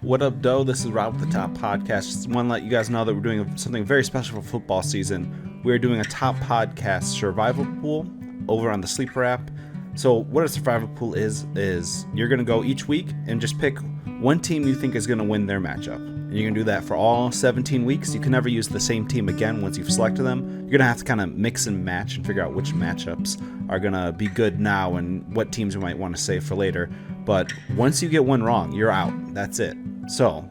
What up, Doe? This is Rob with the Top Podcast. Just want to let you guys know that we're doing something very special for football season. We're doing a Top Podcast survival pool over on the Sleeper app. So what a survival pool is you're going to go each week and just pick one team you think is going to win their matchup. And you're going to do that for all 17 weeks. You can never use the same team again once you've selected them. You're going to have to kind of mix and match and figure out which matchups are going to be good now and what teams you might want to save for later. But once you get one wrong, you're out. That's it. So,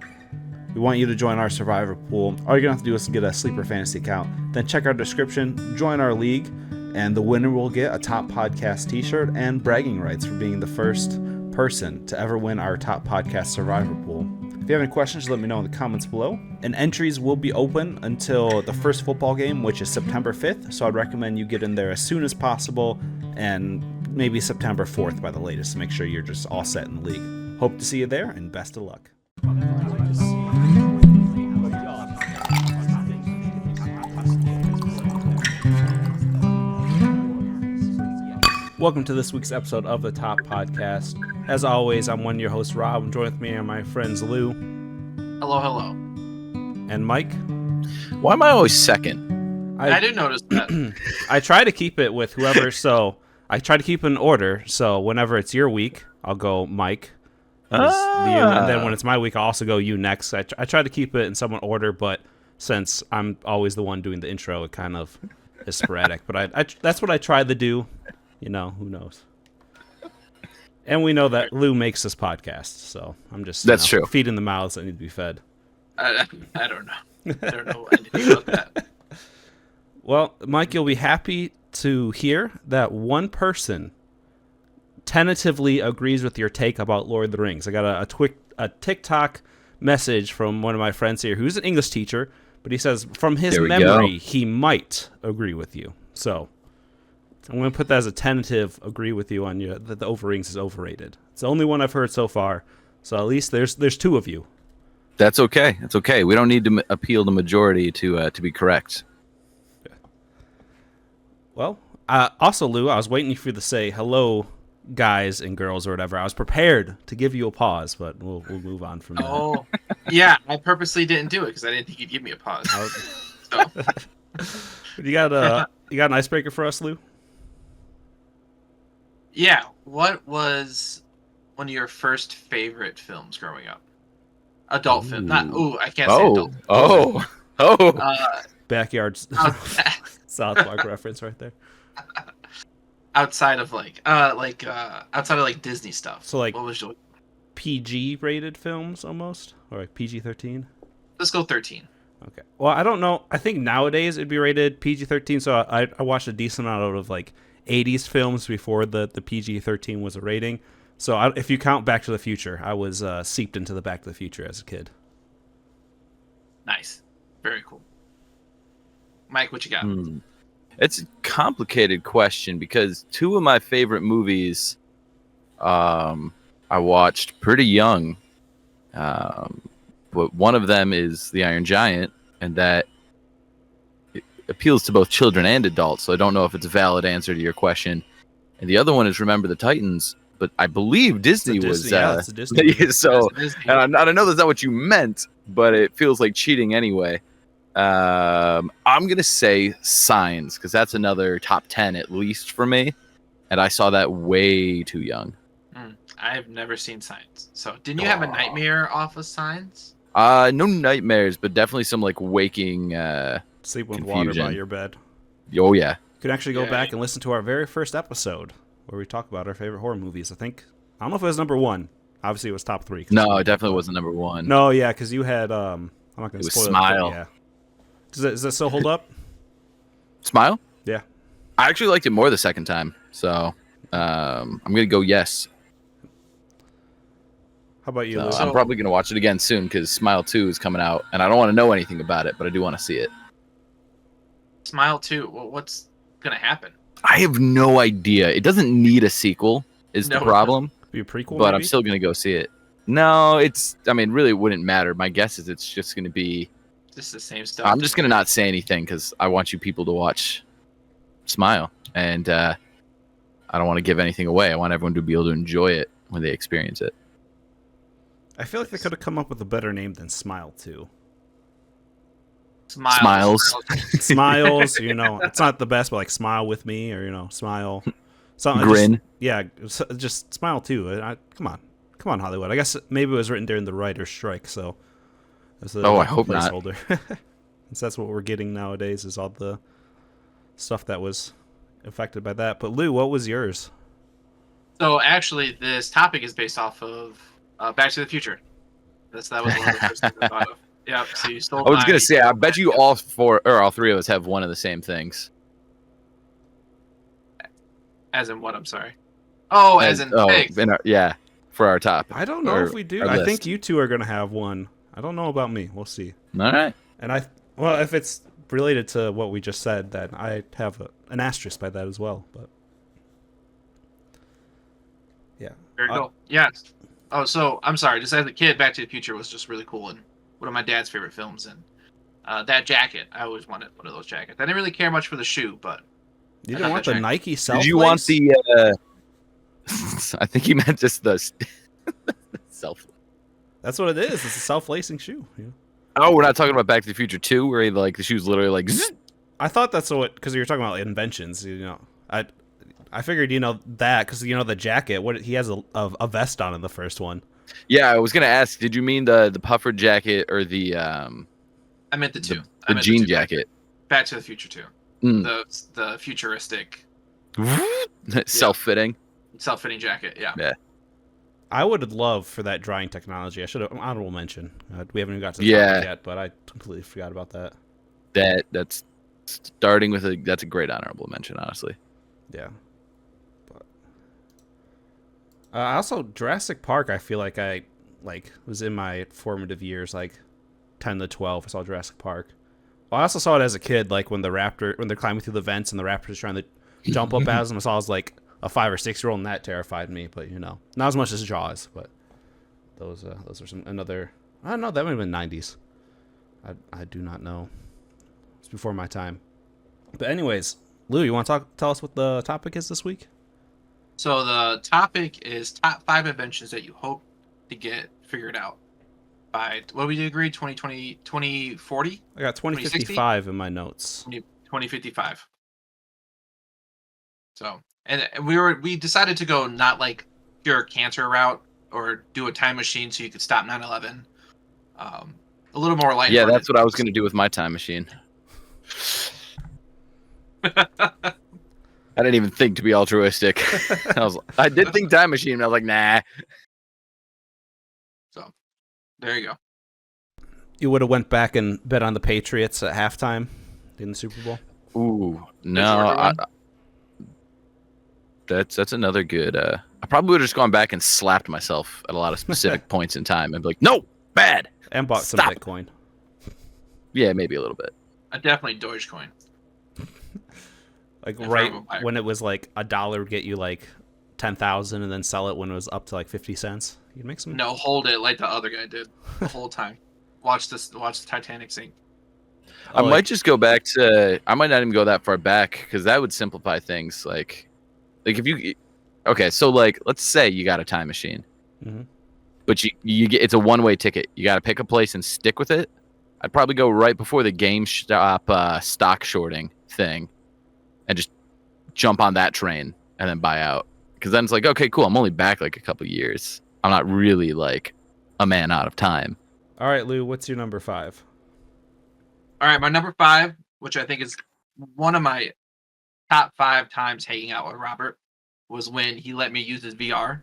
we want you to join our survivor pool. All you're going to have to do is get a Sleeper Fantasy account. Then check our description, join our league, and the winner will get a Top Podcast t-shirt and bragging rights for being the first person to ever win our Top Podcast survivor pool. If you have any questions, let me know in the comments below. And entries will be open until the first football game, which is September 5th. So I'd recommend you get in there as soon as possible and maybe September 4th by the latest to make sure you're just all set in the league. Hope to see you there, and best of luck. Welcome to this week's episode of the Top Podcast. As always, I'm one of your hosts, Rob, and joined with me are my friends Lou. Hello, hello. And Mike. Why am I always second? I didn't notice that. I try to keep it with whoever, so I try to keep it in order, so whenever it's your week, I'll go Mike. And then when it's my week, I'll also go you next. I try to keep it in somewhat order, but since I'm always the one doing the intro, it kind of is sporadic. But I that's what I try to do. You know, who knows? And we know that Lou makes this podcast, so I'm just true. Feeding the mouths that need to be fed. I don't know. I don't know anything about that. Well, Mike, you'll be happy to hear that one person tentatively agrees with your take about Lord of the Rings. I got a TikTok message from one of my friends here who's an English teacher, but he says from his memory he might agree with you. So I'm going to put that as a tentative agree with you on you that the Rings is overrated. It's the only one I've heard so far, so at least there's two of you. That's okay. It's okay. We don't need to appeal the majority to be correct. Yeah. Well, also, Lou, I was waiting for you to say hello, guys and girls or whatever. I was prepared to give you a pause, but we'll move on from there. Oh, yeah. I purposely didn't do it because I didn't think you'd give me a pause. So. You got an icebreaker for us, Lou? Yeah. What was one of your first favorite films growing up? Adult film. Not. I can't say adult. Backyard South Park reference right there. Outside of outside of Disney stuff. So what was your PG rated films almost, or like PG-13? Let's go 13. Okay. Well, I don't know. I think nowadays it'd be rated PG-13. So I watched a decent amount of 80s films before the PG-13 was a rating. So if you count Back to the Future, I was seeped into the Back to the Future as a kid. Nice. Very cool. Mike, what you got? It's a complicated question because two of my favorite movies I watched pretty young. But one of them is The Iron Giant, and that appeals to both children and adults, so I don't know if it's a valid answer to your question. And the other one is Remember the Titans, but I believe Disney was... it's a Disney. So, and I know that's not what you meant, but it feels like cheating anyway. I'm going to say Signs, because that's another top 10 at least for me, and I saw that way too young. I've never seen Signs. So, didn't you have a nightmare off of Signs? No nightmares, but definitely some waking sleep with confusion. water by your bed. Oh yeah. You can actually go back and listen to our very first episode where we talk about our favorite horror movies. I don't know if it was number 1. Obviously, it was top 3. No, it definitely wasn't number 1. No, yeah, because you had I'm not going to spoil Smile. it. Yeah. Does that still hold up? Smile? Yeah. I actually liked it more the second time, so I'm going to go yes. How about you, Lou? I'm probably going to watch it again soon because Smile 2 is coming out, and I don't want to know anything about it, but I do want to see it. Smile 2, well, what's going to happen? I have no idea. It doesn't need a sequel is the problem. Be a prequel, but maybe? I'm still going to go see it. No, really it wouldn't matter. My guess is it's just going to be... Just the same stuff. I'm just going to not say anything because I want you people to watch Smile, and I don't want to give anything away. I want everyone to be able to enjoy it when they experience it. I feel like they could have come up with a better name than Smile too. Smiles. Smiles, it's not the best, but like Smile with me, or smile. Something Grin. just Smile too. Come on, Hollywood. I guess maybe it was written during the writer's strike, so it's I hope not. placeholder. So that's what we're getting nowadays is all the stuff that was affected by that. But Lou, what was yours? So actually, this topic is based off of Back to the Future. That was one of the first things I thought of. Yep. So you stole. I was gonna say, I bet you all three of us have one of the same things. As in what? I'm sorry. Oh, as in pigs. For our top. I don't know if we do. I think you two are gonna have one. I don't know about me. We'll see. All right. And if it's related to what we just said, then I have an asterisk by that as well. But yeah. Very cool. Yes. Oh, so I'm sorry. Just as a kid, Back to the Future was just really cool and one of my dad's favorite films. And that jacket, I always wanted one of those jackets. I didn't really care much for the shoe, but you didn't want the Nike self. Did you want the? I think he meant just the self. That's what it is. It's a self-lacing shoe. Yeah. Oh, we're not talking about Back to the Future 2, where the shoe's literally like. Zzz. I thought that's what, because you were talking about inventions. I figured that because the jacket. What he has a vest on in the first one. Yeah, I was gonna ask. Did you mean the puffer jacket or the? I meant the two. The jean jacket. Back to the Future 2. The futuristic. Self-fitting. Self-fitting jacket. Yeah. I would love for that drying technology. I should have honorable mention. We haven't even got to the topic yet, but I completely forgot about that. That's starting with that's a great honorable mention, honestly. Yeah. But also Jurassic Park. I feel like I was in my formative years, 10 to 12. I saw Jurassic Park. Well, I also saw it as a kid, when they're climbing through the vents and the raptor's trying to jump up at them. I saw it as a 5 or 6-year-old, and that terrified me. But not as much as Jaws. But those are another. I don't know. That might have been 90s. I do not know. It's before my time. But anyways, Lou, you want to tell us what the topic is this week? So the topic is top 5 inventions that you hope to get figured out by, what we agree, 2020, 2040? I got 2055 in my notes. 2055. So, and we decided to go not pure cancer route or do a time machine so you could stop 9/11. A little more light. Yeah, that's what I was going to do with my time machine. I didn't even think to be altruistic. I did think time machine, and I was like, nah. So, there you go. You would have went back and bet on the Patriots at halftime in the Super Bowl? Ooh, no. That's another good. I probably would have just gone back and slapped myself at a lot of specific points in time and be like, no, bad. And bought some Bitcoin. Yeah, maybe a little bit. Definitely Dogecoin. Right when it was $1 would get you 10,000, and then sell it when it was up to 50 cents. You'd make some. No, hold it like the other guy did the whole time. Watch the Titanic sink. I might just go back to. I might not even go that far back because that would simplify things. If you. Okay, so let's say you got a time machine, but you get it's a one-way ticket. You got to pick a place and stick with it. I'd probably go right before the GameStop stock shorting thing, and just jump on that train and then buy out. Because then it's okay, cool. I'm only back a couple years. I'm not really a man out of time. All right, Lou, what's your number 5? All right, my number 5, which I think is one of my top 5 times hanging out with Robert, was when he let me use his VR.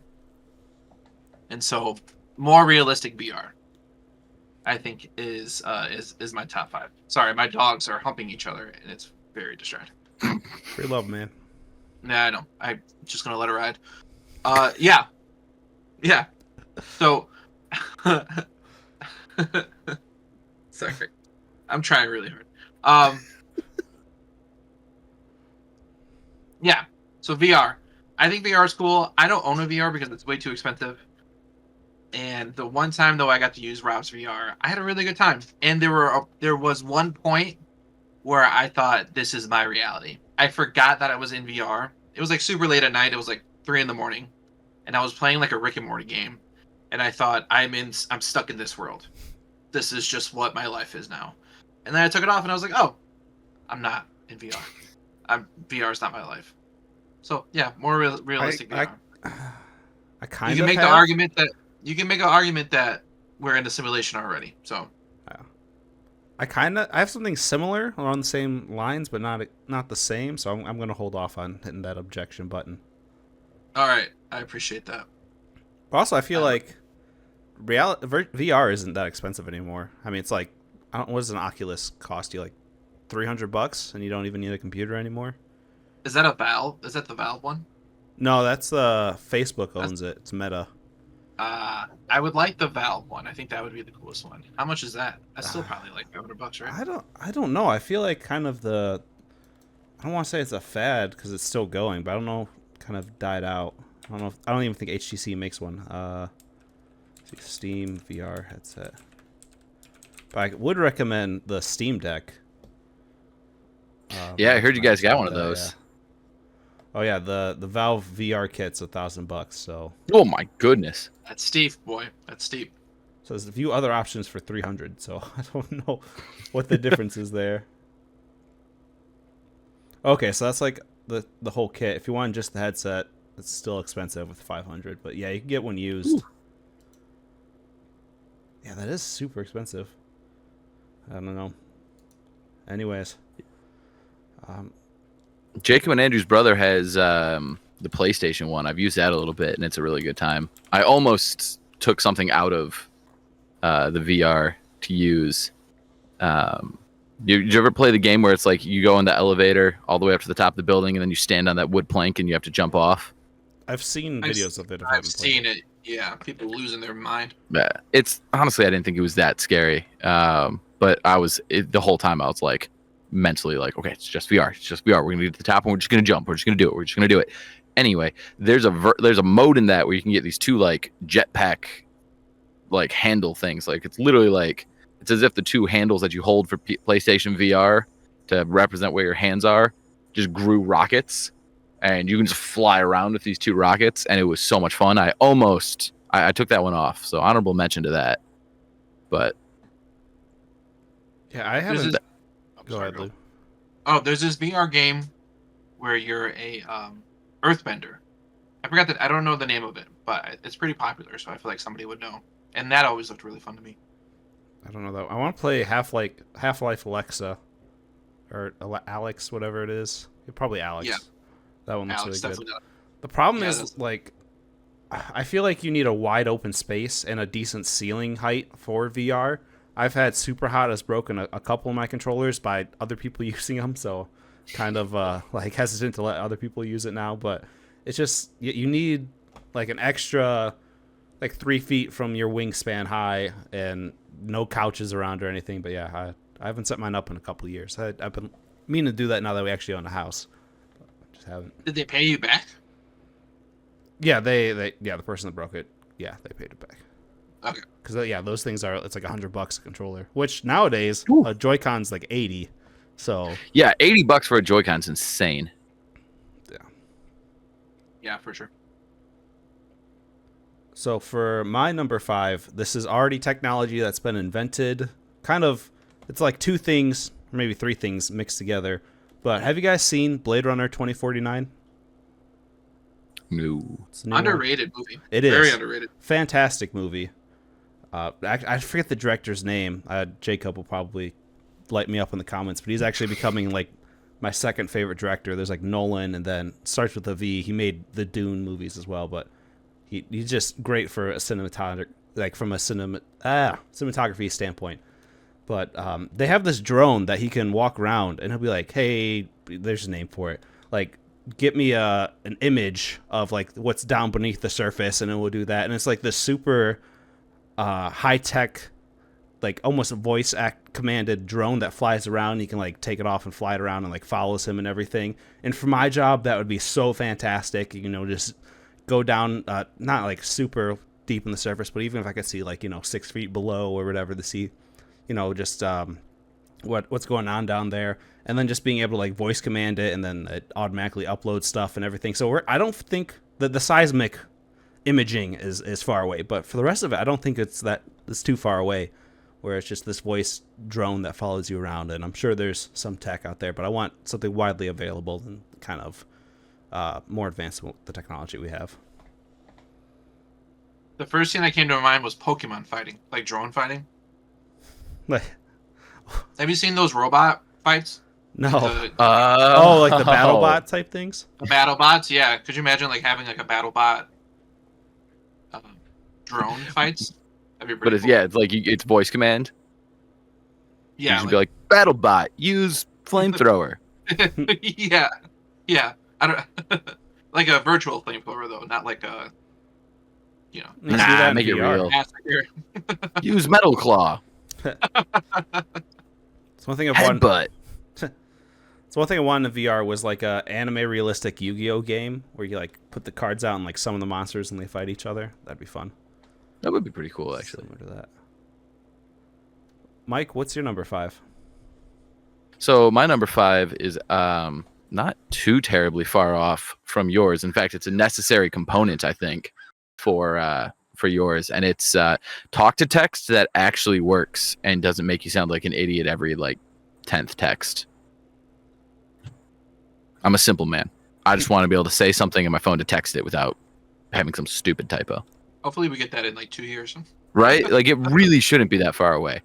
And so, more realistic VR, I think, is my top 5. Sorry, my dogs are humping each other, and it's very distracting. Free love, man. Nah, I know. I'm just gonna let it ride. Yeah. So, sorry, I'm trying really hard. Yeah. So VR. I think VR is cool. I don't own a VR because it's way too expensive. And the one time though I got to use Rob's VR, I had a really good time. And there was one point where I thought, this is my reality. I forgot that I was in VR. It was super late at night. It was 3 a.m, and I was playing a Rick and Morty game. and I thought I'm stuck in this world. This is just what my life is now. And then I took it off and I was like, oh, I'm not in VR. VR is not my life. So yeah, more realistic VR. I kind You of can make the argument that we're in a simulation already. So I have something similar along the same lines, but not the same. So I'm going to hold off on hitting that objection button. all right, I appreciate that. But also, I feel like VR isn't that expensive anymore. I mean, it's like, what does an Oculus cost you? Like $300, and you don't even need a computer anymore. Is that a Valve? Is that the Valve one? No, that's Facebook owns it. It's Meta. I would like the Valve one. I think that would be the coolest one. How much is that? That's still probably like $500, right? I don't know. I feel like kind of I don't want to say it's a fad because it's still going, but I don't know. Kind of died out. I don't know. I don't even think HTC makes one. Steam VR headset. But I would recommend the Steam Deck. Yeah, I heard you guys got one of those. Yeah. Oh yeah, the Valve VR kit's $1,000. So. Oh my goodness. That's steep, boy. That's steep. So there's a few other options for $300. So I don't know what the difference is there. Okay, so that's like the whole kit. If you want just the headset, it's still expensive with $500. But yeah, you can get one used. Ooh. Yeah, that is super expensive. I don't know. Anyways. Jacob and Andrew's brother has the PlayStation one. I've used that a little bit, and it's a really good time. I almost took something out of the VR to use. Did you ever play the game where it's like you go in the elevator all the way up to the top of the building, and then you stand on that wood plank and you have to jump off? I've seen videos of it. I've seen it. Yeah, people losing their mind. Yeah, it's honestly, I didn't think it was that scary. But the whole time I was like, mentally like, okay, it's just VR. It's just VR. We're gonna get to the top and we're just gonna jump. We're just gonna do it. We're just gonna do it. Anyway, there's a mode in that where you can get these two like jetpack like handle things. Like it's literally like it's as if the two handles that you hold for PlayStation VR to represent where your hands are just grew rockets, and you can just fly around with these two rockets, and it was so much fun. I took that one off, so honorable mention to that. But yeah, I haven't. Go ahead, Lou. Oh, there's this VR game where you're a earthbender. I forgot that. I don't know the name of it, but it's pretty popular, so I feel like somebody would know. And that always looked really fun to me. I don't know though. I want to play Half-Life Alexa, or Alex, whatever it is. Probably Alex. Yeah. That one looks really good. The problem is like, I feel like you need a wide open space and a decent ceiling height for VR. I've had Super Hot has broken a couple of my controllers by other people using them, so kind of like hesitant to let other people use it now. But it's just you need like an extra like 3 feet from your wingspan high and no couches around or anything. But yeah, I haven't set mine up in a couple of years. I've been meaning to do that now that we actually own a house. Just haven't. Did they pay you back? Yeah, the person that broke it, yeah, they paid it back. Okay. Because those things it's like $100 a controller, which nowadays a Joy-Con's like 80. So yeah, $80 for a Joy-Con's insane. Yeah. Yeah, for sure. So for my number 5, this is already technology that's been invented. Kind of, it's like 2 things, or maybe 3 things mixed together. But have you guys seen Blade Runner 2049? No. Underrated movie. It is. Very underrated. Fantastic movie. I forget the director's name. Jacob will probably light me up in the comments, but he's actually becoming like my second favorite director. There's like Nolan, and then starts with a V. He made the Dune movies as well, but he's just great for a cinematography, like from a cinematography standpoint. But they have this drone that he can walk around, and he'll be like, "Hey, there's a name for it. Like, get me an image of like what's down beneath the surface," and it will do that. And it's like this super high tech, like almost a voice act commanded drone that flies around. You can like take it off and fly it around and like follows him and everything. And for my job, that would be so fantastic. Just go down, not like super deep in the surface, but even if I could see like 6 feet below or whatever to see, just what's going on down there, and then just being able to like voice command it, and then it automatically uploads stuff and everything. So I don't think that the seismic imaging is far away. But for the rest of it, I don't think it's too far away, where it's just this voice drone that follows you around. And I'm sure there's some tech out there, but I want something widely available and kind of more advanced than the technology we have. The first thing that came to my mind was Pokemon fighting, like drone fighting. Like, Have you seen those robot fights? no. The Like the BattleBot type things? battle bots? Yeah. Could you imagine like having like a battle bot drone fights? That'd be But pretty it's cool. yeah, it's like it's voice command. Yeah. You should be like BattleBot, use flamethrower. Yeah. I don't like a virtual flamethrower though, not like a You can Nah, do that in make it VR. real. massacre. Use Metal Claw. It's one thing I've wanted. Headbutt. So one thing I wanted in VR was like a anime realistic Yu-Gi-Oh game where you like put the cards out and like summon the monsters and they fight each other. That'd be fun. That would be pretty cool, actually. Similar to that. Mike, what's your number 5? So my number 5 is not too terribly far off from yours. In fact, it's a necessary component, I think, for yours, and it's talk to text that actually works and doesn't make you sound like an idiot every like 10th text. I'm a simple man. I just want to be able to say something in my phone to text it without having some stupid typo. Hopefully we get that in like 2 years. Right? Like it really shouldn't be that far away.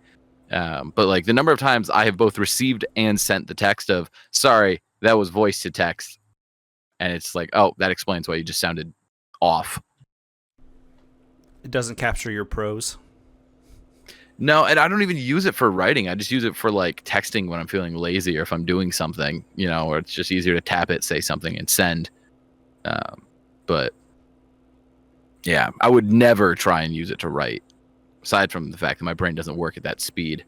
But like the number of times I have both received and sent the text of, sorry, that was voice to text. And it's like, oh, that explains why you just sounded off. It doesn't capture your prose. No, and I don't even use it for writing. I just use it for like texting when I'm feeling lazy or if I'm doing something, or it's just easier to tap it, say something, and send. But yeah, I would never try and use it to write, aside from the fact that my brain doesn't work at that speed.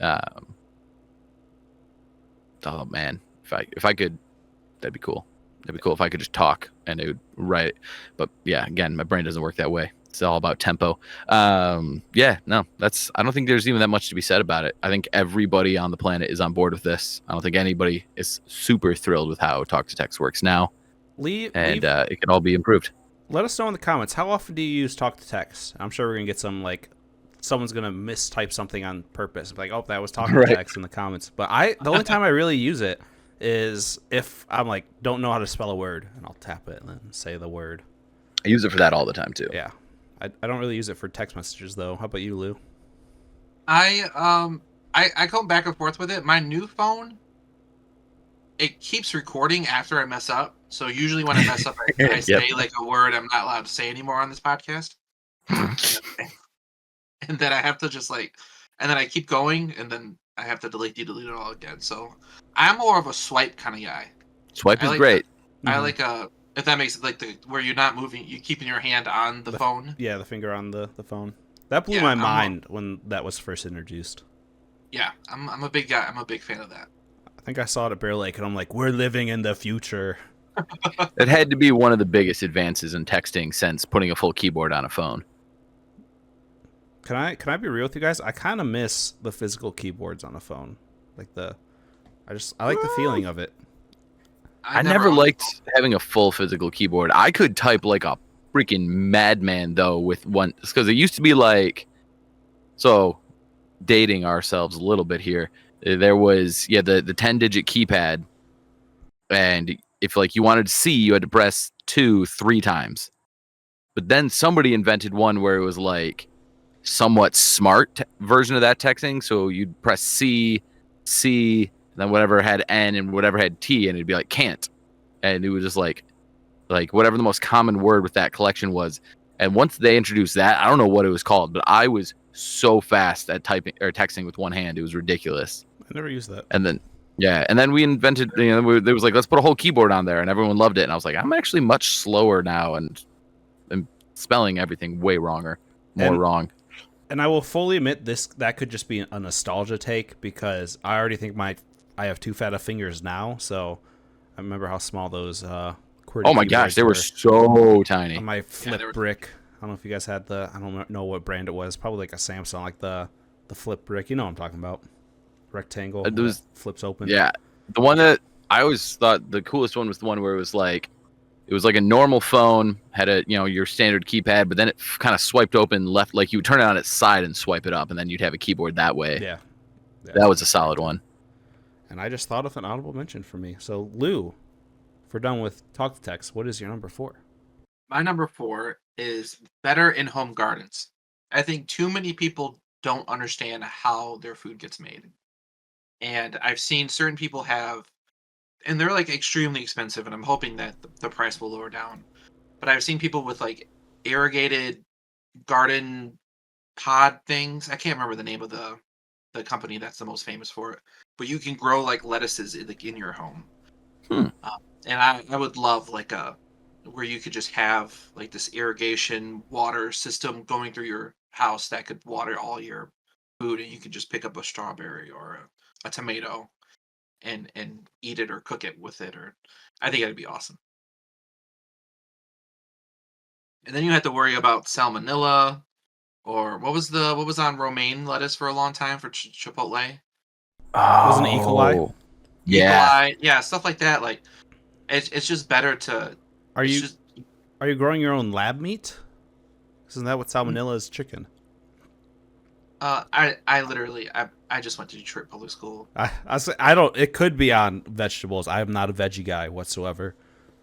Oh man, if I could, that'd be cool. It'd be cool if I could just talk and it would write. But yeah, again, my brain doesn't work that way. It's all about tempo. I don't think there's even that much to be said about it. I think everybody on the planet is on board with this. I don't think anybody is super thrilled with how talk to text works now. It can all be improved. Let us know in the comments, how often do you use talk to text? I'm sure we're going to get some, like, someone's going to mistype something on purpose. Like, oh, that was talk to text in the comments. But the only time I really use it is if I'm, like, don't know how to spell a word, and I'll tap it and then say the word. I use it for that all the time, too. Yeah. I don't really use it for text messages, though. How about you, Lou? I go back and forth with it. My new phone, it keeps recording after I mess up. So usually when I mess up, I say like a word I'm not allowed to say anymore on this podcast. And then I have to just and then I keep going, and then I have to delete it all again. So I'm more of a swipe kind of guy. Swipe is great. I like if that makes it like where you're not moving, you keeping your hand on the phone. Yeah, the finger on the phone. That blew my mind when that was first introduced. Yeah, I'm a big guy. I'm a big fan of that. I think I saw it at Bear Lake, and I'm like, we're living in the future. It had to be one of the biggest advances in texting since putting a full keyboard on a phone. Can I be real with you guys? I kind of miss the physical keyboards on a phone. I like the feeling of it. I never liked having a full physical keyboard. I could type like a freaking madman though with one, because it used to be like, so dating ourselves a little bit here. There was the 10-digit keypad, and if like you wanted to see, you had to press 2 3 times. But then somebody invented one where it was like somewhat smart version of that texting. So you'd press C, then whatever had N and whatever had T, and it'd be like can't. And it was just like whatever the most common word with that collection was. And once they introduced that, I don't know what it was called, but I was so fast at typing or texting with one hand. It was ridiculous. I never used that. And then we invented, there was like, let's put a whole keyboard on there, and everyone loved it. And I was like, I'm actually much slower now and spelling everything way wrong. And I will fully admit that could just be a nostalgia take, because I already think I have too fat of fingers now. So I remember how small those QWERTY oh my gosh, they were so tiny. On my flip brick. I don't know if you guys had I don't know what brand it was. Probably like a Samsung, like the flip brick. You know what I'm talking about. Rectangle. Those flips open. Yeah. The one that I always thought the coolest one was the one where it was like It was like a normal phone, had a your standard keypad, but then it kind of swiped open left, like you would turn it on its side and swipe it up, and then you'd have a keyboard that way. Yeah. That was a solid one. And I just thought of an honorable mention for me. So Lou, if we're done with talk to text, what is your number 4? My number 4 is better in-home gardens. I think too many people don't understand how their food gets made. And I've seen certain people have, and they're like extremely expensive, and I'm hoping that the price will lower down. But I've seen people with like irrigated garden pod things. I can't remember the name of the company that's the most famous for it. But you can grow like lettuces in your home. And I would love like where you could just have like this irrigation water system going through your house that could water all your food, and you could just pick up a strawberry or a tomato and eat it or cook it with it. Or I think that'd be awesome. And then you had to worry about salmonella, or what was on romaine lettuce for a long time for Chipotle? Wasn't it E. coli? Yeah. E. coli, yeah, stuff like that. Like it's just better to. Are you growing your own lab meat? Isn't that what salmonella is? Chicken. I literally I just went to Detroit Public School. I don't. It could be on vegetables. I am not a veggie guy whatsoever,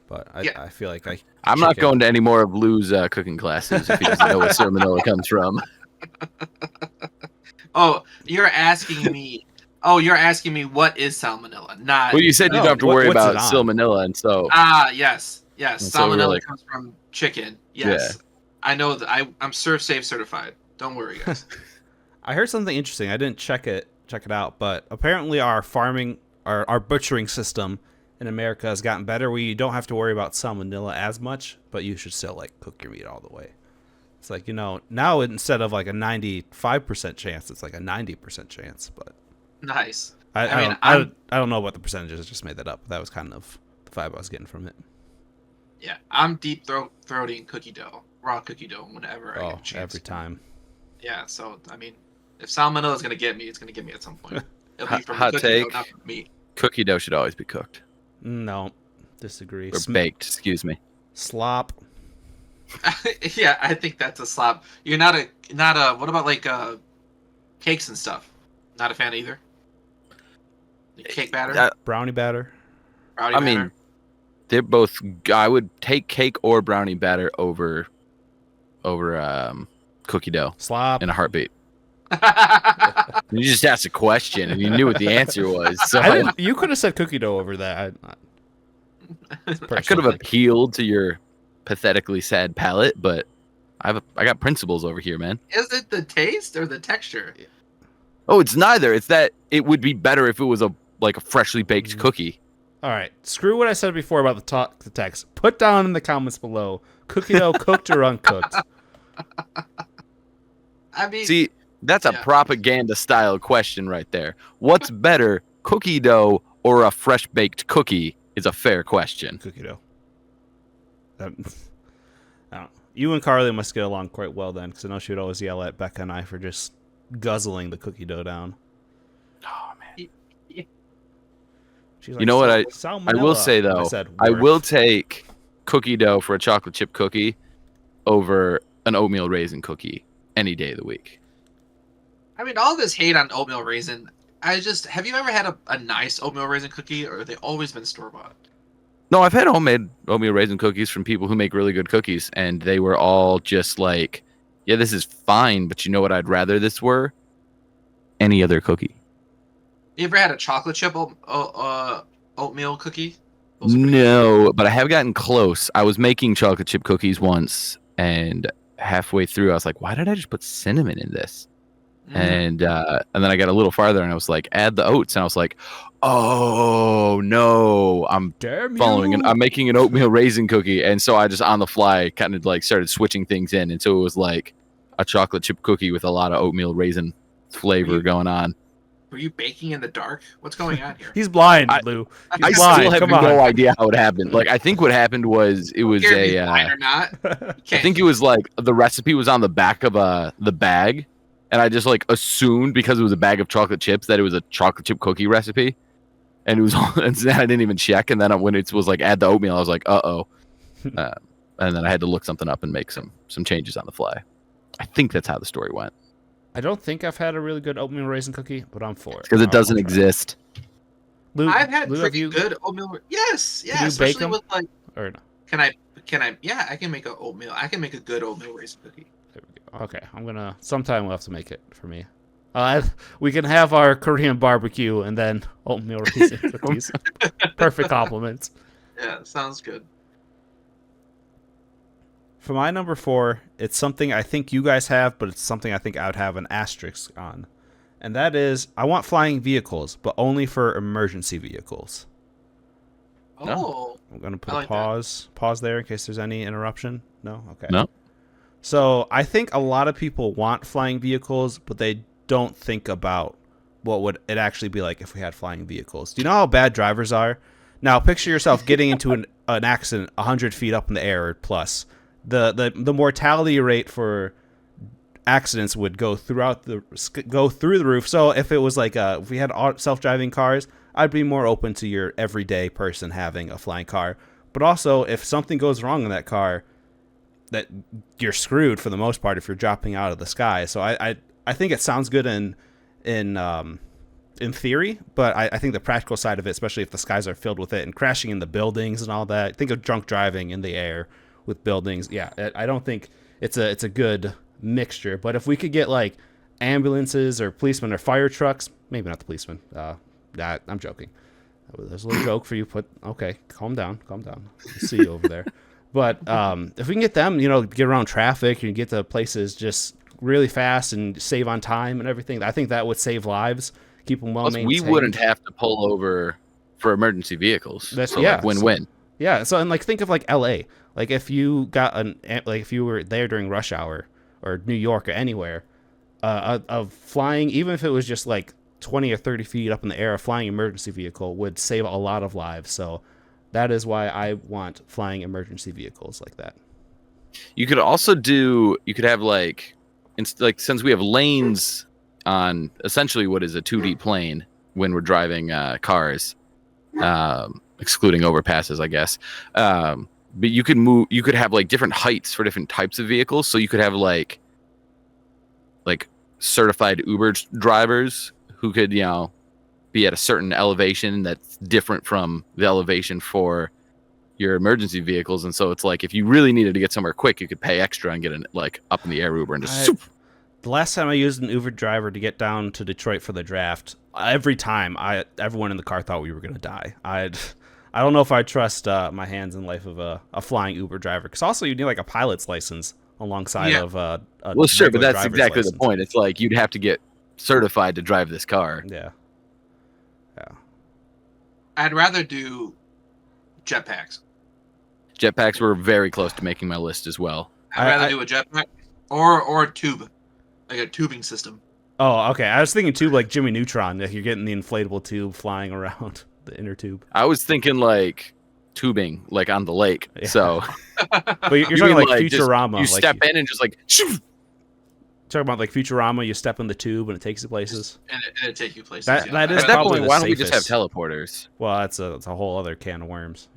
but I feel like I'm not going to any more of Lou's cooking classes if he doesn't know where salmonella comes from. Oh, you're asking me. Oh, you're asking me what is salmonella? Not. Well, you said you don't have to worry what's about it on? salmonella, and so. Yes. And so Salmonella really- comes from chicken. Yes, I know that. I'm ServSafe certified. Don't worry, guys. I heard something interesting. I didn't check it out, but apparently our butchering system in America has gotten better. We don't have to worry about salmonella as much, but you should still like cook your meat all the way. It's like, now instead of like a 95% chance, it's like a 90% chance. But Nice. I don't know what the percentages. I just made that up. That was kind of the vibe I was getting from it. Yeah, I'm deep throating raw cookie dough whenever I get a chance. Every time. Yeah, so I mean, if salmonella is gonna get me, it's gonna get me at some point. It'll be from Hot the cookie take. dough, not from meat. Cookie dough should always be cooked. No, disagree. Or baked, excuse me. Slop. Yeah, I think that's a slop. You're not a. What about like cakes and stuff? Not a fan either. Like cake batter, Brownie batter. brownie I batter. mean, they're both. I would take cake or brownie batter over cookie dough Slop. in a heartbeat. You just asked a question and you knew what the answer was. So You could have said cookie dough over that. I could have appealed to your pathetically sad palate, but I got principles over here, man. Is it the taste or the texture? Oh, it's neither. It's that it would be better if it was a freshly baked cookie. All right. Screw what I said before about the text. Put down in the comments below. Cookie dough cooked or uncooked? I mean, See, that's a propaganda style question right there. What's better, cookie dough or a fresh baked cookie is a fair question. Cookie dough. I don't know. You and Carly must get along quite well then, because I know she would always yell at Becca and I for just guzzling the cookie dough down. Oh man. She's You know what I will "Salmonella." say though, I will take cookie dough for a chocolate chip cookie over an oatmeal raisin cookie any day of the week. I mean, all this hate on oatmeal raisin. Have you ever had a nice oatmeal raisin cookie, or have they always been store bought? No, I've had homemade oatmeal raisin cookies from people who make really good cookies, and they were all just like, yeah, this is fine, but you know what I'd rather this were? Any other cookie. You ever had a chocolate chip oatmeal cookie? Those are pretty good. No, but I have gotten close. I was making chocolate chip cookies once, and halfway through, I was like, why did I just put cinnamon in this? And then I got a little farther, and I was like, add the oats, and I was like, oh no, I'm I'm making an oatmeal raisin cookie, and so I just on the fly kind of like started switching things in, and so it was like a chocolate chip cookie with a lot of oatmeal raisin flavor going on. Were you baking in the dark? What's going on here? He's blind, Lou. I still have no idea how it happened. Like, I think what happened was it was blind or not? I think it was like the recipe was on the back of the bag, and I just like assumed because it was a bag of chocolate chips that it was a chocolate chip cookie recipe, and it was and then I didn't even check, and then when it was like add the oatmeal, I was like, uh-oh. And then I had to look something up and make some changes on the fly. I think that's how the story went. I don't think I've had a really good oatmeal raisin cookie, but I'm for it. Because it doesn't I'll try exist. Lou, I've had Lou, pretty good oatmeal. Yes, yeah, you bake especially 'em? with like. Or no? Can I? Yeah, I can make a oatmeal. I can make a good oatmeal raisin cookie. There we go. Okay, sometime we'll have to make it for me. We can have our Korean barbecue and then oatmeal raisin cookies. Perfect compliments. Yeah, sounds good. For my number 4, it's something I think you guys have, but it's something I think I would have an asterisk on. And that is, I want flying vehicles, but only for emergency vehicles. Oh, I'm going to put I a like pause there in case there's any interruption. No? Okay. No. So I think a lot of people want flying vehicles, but they don't think about what would it actually be like if we had flying vehicles. Do you know how bad drivers are? Now, picture yourself getting into an accident 100 feet up in the air or plus. The mortality rate for accidents would go through the roof. So if it was like if we had self-driving cars, I'd be more open to your everyday person having a flying car. But also, if something goes wrong in that car, that you're screwed for the most part if you're dropping out of the sky. So I think it sounds good in theory, but I think the practical side of it, especially if the skies are filled with it and crashing into buildings and all that. Think of drunk driving in the air with buildings. Yeah, I don't think it's a good mixture. But if we could get like ambulances or policemen or fire trucks, maybe not the policemen. I'm joking. There's a little joke for you. Okay, calm down. I see you over there. But if we can get them, get around traffic and get to places just really fast and save on time and everything, I think that would save lives, keep them well maintained. We wouldn't have to pull over for emergency vehicles. Win-win. Yeah. So, and like, think of like LA. Like if you if you were there during rush hour or New York or anywhere, of flying, even if it was just like 20 or 30 feet up in the air, a flying emergency vehicle would save a lot of lives. So that is why I want flying emergency vehicles like that. You could also have like since we have lanes on essentially what is a 2D plane when we're driving cars, excluding overpasses, I guess. But you could have like different heights for different types of vehicles. So you could have like certified Uber drivers who could, be at a certain elevation that's different from the elevation for your emergency vehicles. And so it's like, if you really needed to get somewhere quick, you could pay extra and get an up in the air Uber and just soup. The last time I used an Uber driver to get down to Detroit for the draft, every time everyone in the car thought we were going to die. I don't know if I trust my hands in life of a flying Uber driver, because also you need like a pilot's license alongside of a well, sure, but that's driver's exactly license. the point. It's like you'd have to get certified to drive this car. Yeah. I'd rather do jetpacks. Jetpacks were very close to making my list as well. I'd rather do a jetpack or a tube, like a tubing system. Oh, okay. I was thinking tube like Jimmy Neutron, like you're getting the inflatable tube flying around the inner tube. I was thinking like tubing, like on the lake. Yeah. So, but you're talking like Futurama. You step in and just like. Shoo! Talking about like Futurama, you step in the tube and it takes you places. And it takes you places. That is at that probably point, why don't we safest. just have teleporters? Well, that's a whole other can of worms.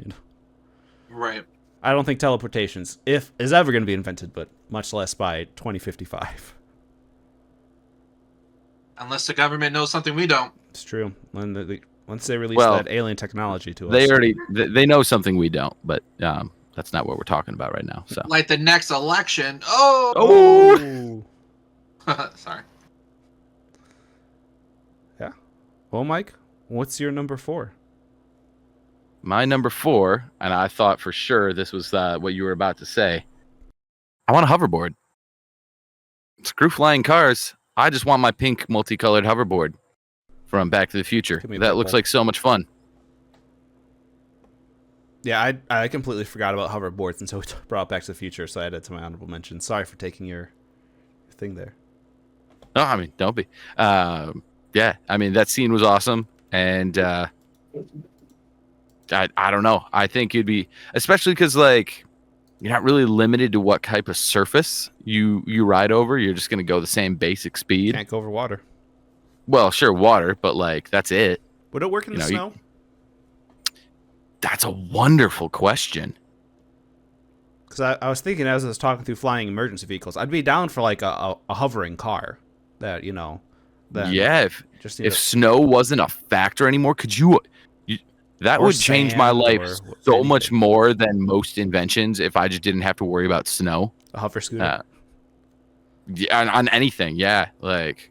Right. I don't think teleportations is ever going to be invented, but much less by 2055. Unless the government knows something we don't. It's true. Once they release that alien technology to us, they know something we don't, but that's not what we're talking about right now. So, like the next election. Oh. Sorry. Yeah. Well, Mike, what's your number 4? My number 4, and I thought for sure this was what you were about to say. I want a hoverboard. Screw flying cars. I just want my pink multicolored hoverboard from Back to the Future. That looks like so much fun. Yeah, I completely forgot about hoverboards until we brought Back to the Future, so I added it to my honorable mention. Sorry for taking your thing there. No, I mean, don't be. Yeah, I mean, that scene was awesome. And I don't know. I think it'd be, especially because, like, you're not really limited to what type of surface you ride over. You're just going to go the same basic speed. Can't go over water. Well, sure, water, but, like, that's it. Would it work in the snow? That's a wonderful question. Because I was thinking as I was talking through flying emergency vehicles, I'd be down for like a hovering car that, then Yeah, just if snow wasn't a factor anymore, you that Or would change my sand life or so much anything. more than most inventions if I just didn't have to worry about snow. a hover scooter. Yeah, on anything, yeah, like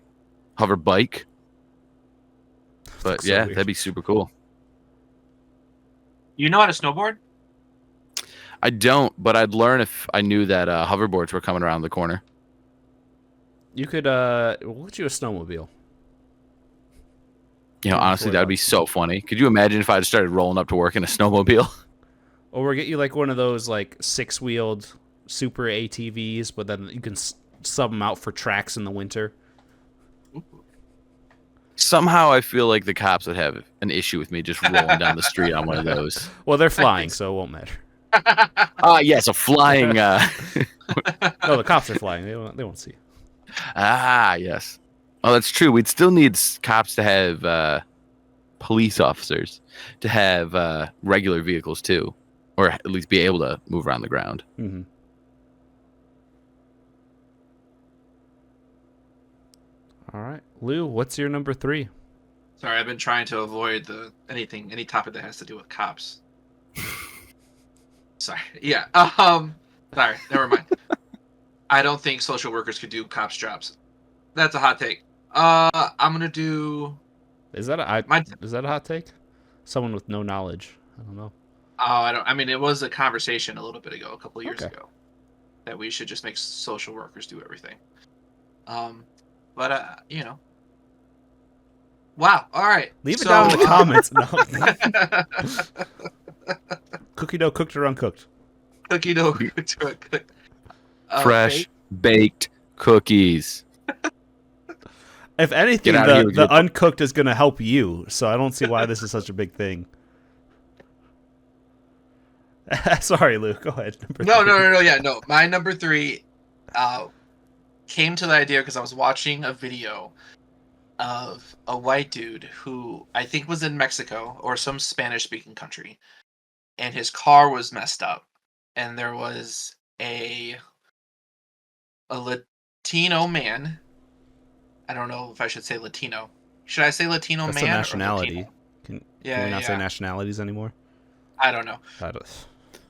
hover bike. But So yeah, weird. that'd be super cool. You know how to snowboard? I don't, but I'd learn if I knew that hoverboards were coming around the corner. You could we'll get you a snowmobile. Honestly, that would be $40. so funny. Could you imagine if I had started rolling up to work in a snowmobile? Or we'll get you like one of those like 6-wheeled super ATVs, but then you can sub them out for tracks in the winter. Somehow I feel like the cops would have an issue with me just rolling down the street on one of those. Well, they're flying, so it won't matter. Yes, a flying. No, the cops are flying. They won't see. Yes. Oh, that's true. We'd still need cops to have police officers to have regular vehicles too, or at least be able to move around the ground. Mm-hmm. All right, Lou, what's your number 3? Sorry, I've been trying to avoid any topic that has to do with cops. Sorry. Yeah. Sorry. Never mind. I don't think social workers could do cops' jobs. That's a hot take. I'm gonna do. Is that a hot take? Someone with no knowledge. I don't know. I don't. I mean, it was a conversation a little bit ago, a couple of years Okay. ago, that we should just make social workers do everything. But Wow. All right. Leave it down in the comments. No. Cookie dough, cooked or uncooked? Cookie dough cooked or uncooked. Fresh baked cookies. If anything, Get out of here with the your- uncooked is going to help you, so I don't see why this is such a big thing. Sorry, Lou. Go ahead. No. Yeah, no. My number 3 came to the idea because I was watching a video of a white dude who I think was in Mexico or some Spanish-speaking country, and his car was messed up, and there was a Latino man. I don't know if I should say Latino. Should I say Latino That's man? a Or nationality. Latino? Can Yeah, we not say nationalities anymore? I don't know.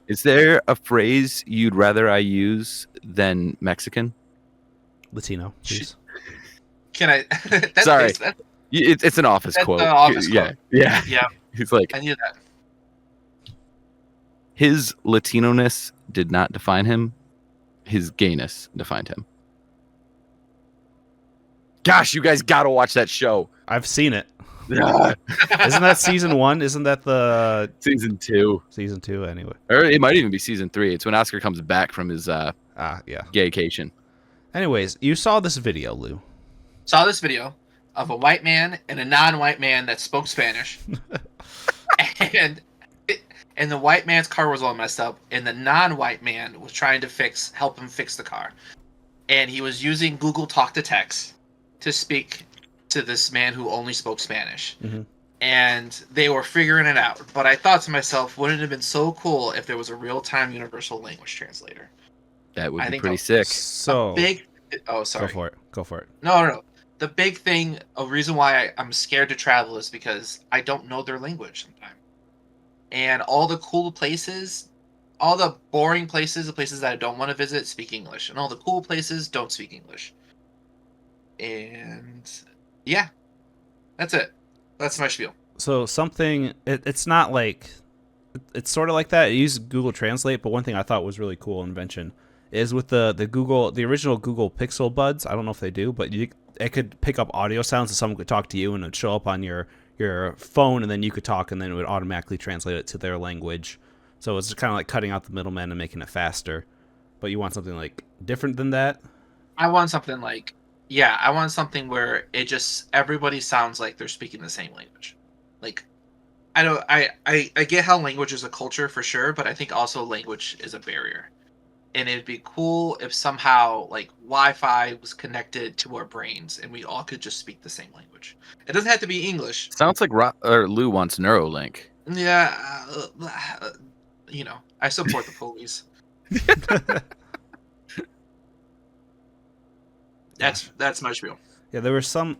Is there a phrase you'd rather I use than Mexican? Latino, please. Can I? That's Sorry. that's, It's an office that's quote. an office Yeah. quote. Yeah. Yeah, He's like, I knew that. his Latino-ness did not define him. His gayness defined him. Gosh, you guys gotta watch that show. I've seen it. Isn't that season 1? Isn't that the Season 2. season 2 anyway? Or it might even be season 3. It's when Oscar comes back from his Yeah. gaycation. Anyways, you saw this video, Lou. Saw this video of a white man and a non-white man that spoke Spanish, and the white man's car was all messed up, and the non-white man was trying to help him fix the car, and he was using Google Talk to Text to speak to this man who only spoke Spanish. Mm-hmm. And they were figuring it out. But I thought to myself, wouldn't it have been so cool if there was a real-time universal language translator? That would I be think pretty that- sick. So Sorry. Go for it. No. The big thing, a reason why I'm scared to travel is because I don't know their language sometimes. And all the cool places, all the boring places, the places that I don't want to visit, speak English. And all the cool places don't speak English. And yeah, that's it. That's my spiel. So something, it's not like, it's sort of like that. It uses Google Translate, but one thing I thought was really cool invention is with the original Google Pixel Buds. I don't know if they do, but it could pick up audio sounds, and someone could talk to you, and it would show up on your phone, and then you could talk, and then it would automatically translate it to their language. So it's kind of like cutting out the middleman and making it faster. But you want something like different than that? I want something like, I want something where it just, everybody sounds like they're speaking the same language. Like, I get how language is a culture for sure, but I think also language is a barrier. And it'd be cool if somehow like Wi-Fi was connected to our brains and we all could just speak the same language. It doesn't have to be English. Sounds like Lou wants Neuralink. Yeah, I support the police. That's my spiel. Yeah, there was some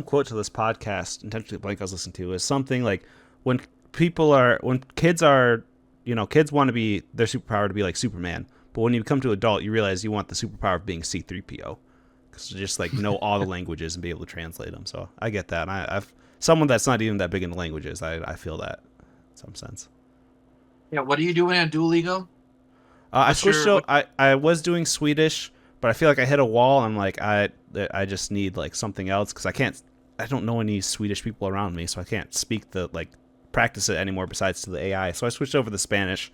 quote to this podcast, intentionally blank, I was listening to, is something like when kids are, kids want to be their superpower to be like Superman, but when you become to adult, you realize you want the superpower of being C-3PO, because to just like know all the languages and be able to translate them. So I get that. And I've someone that's not even that big into languages. I feel that in some sense. Yeah, what are you doing at Duolingo? I switched out. I was doing Swedish, but I feel like I hit a wall. I'm like, I just need like something else, because I don't know any Swedish people around me, so I can't practice it anymore besides to the AI. So I switched over to Spanish.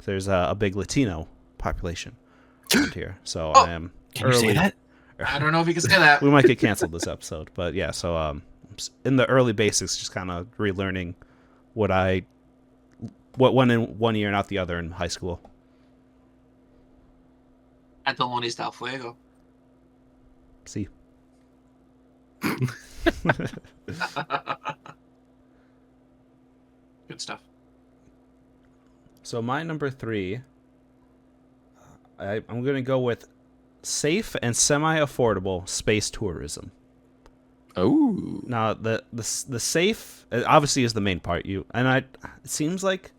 There's a big Latino population around here, so I am. Can you say that? I don't know if you can say that. We might get canceled this episode, but yeah. So in the early basics, just kind of relearning what went in one ear and out the other in high school. Antalones del Fuego. See. Good stuff. So my number 3, I'm going to go with safe and semi-affordable space tourism. Oh. Now the safe obviously is the main part. It seems like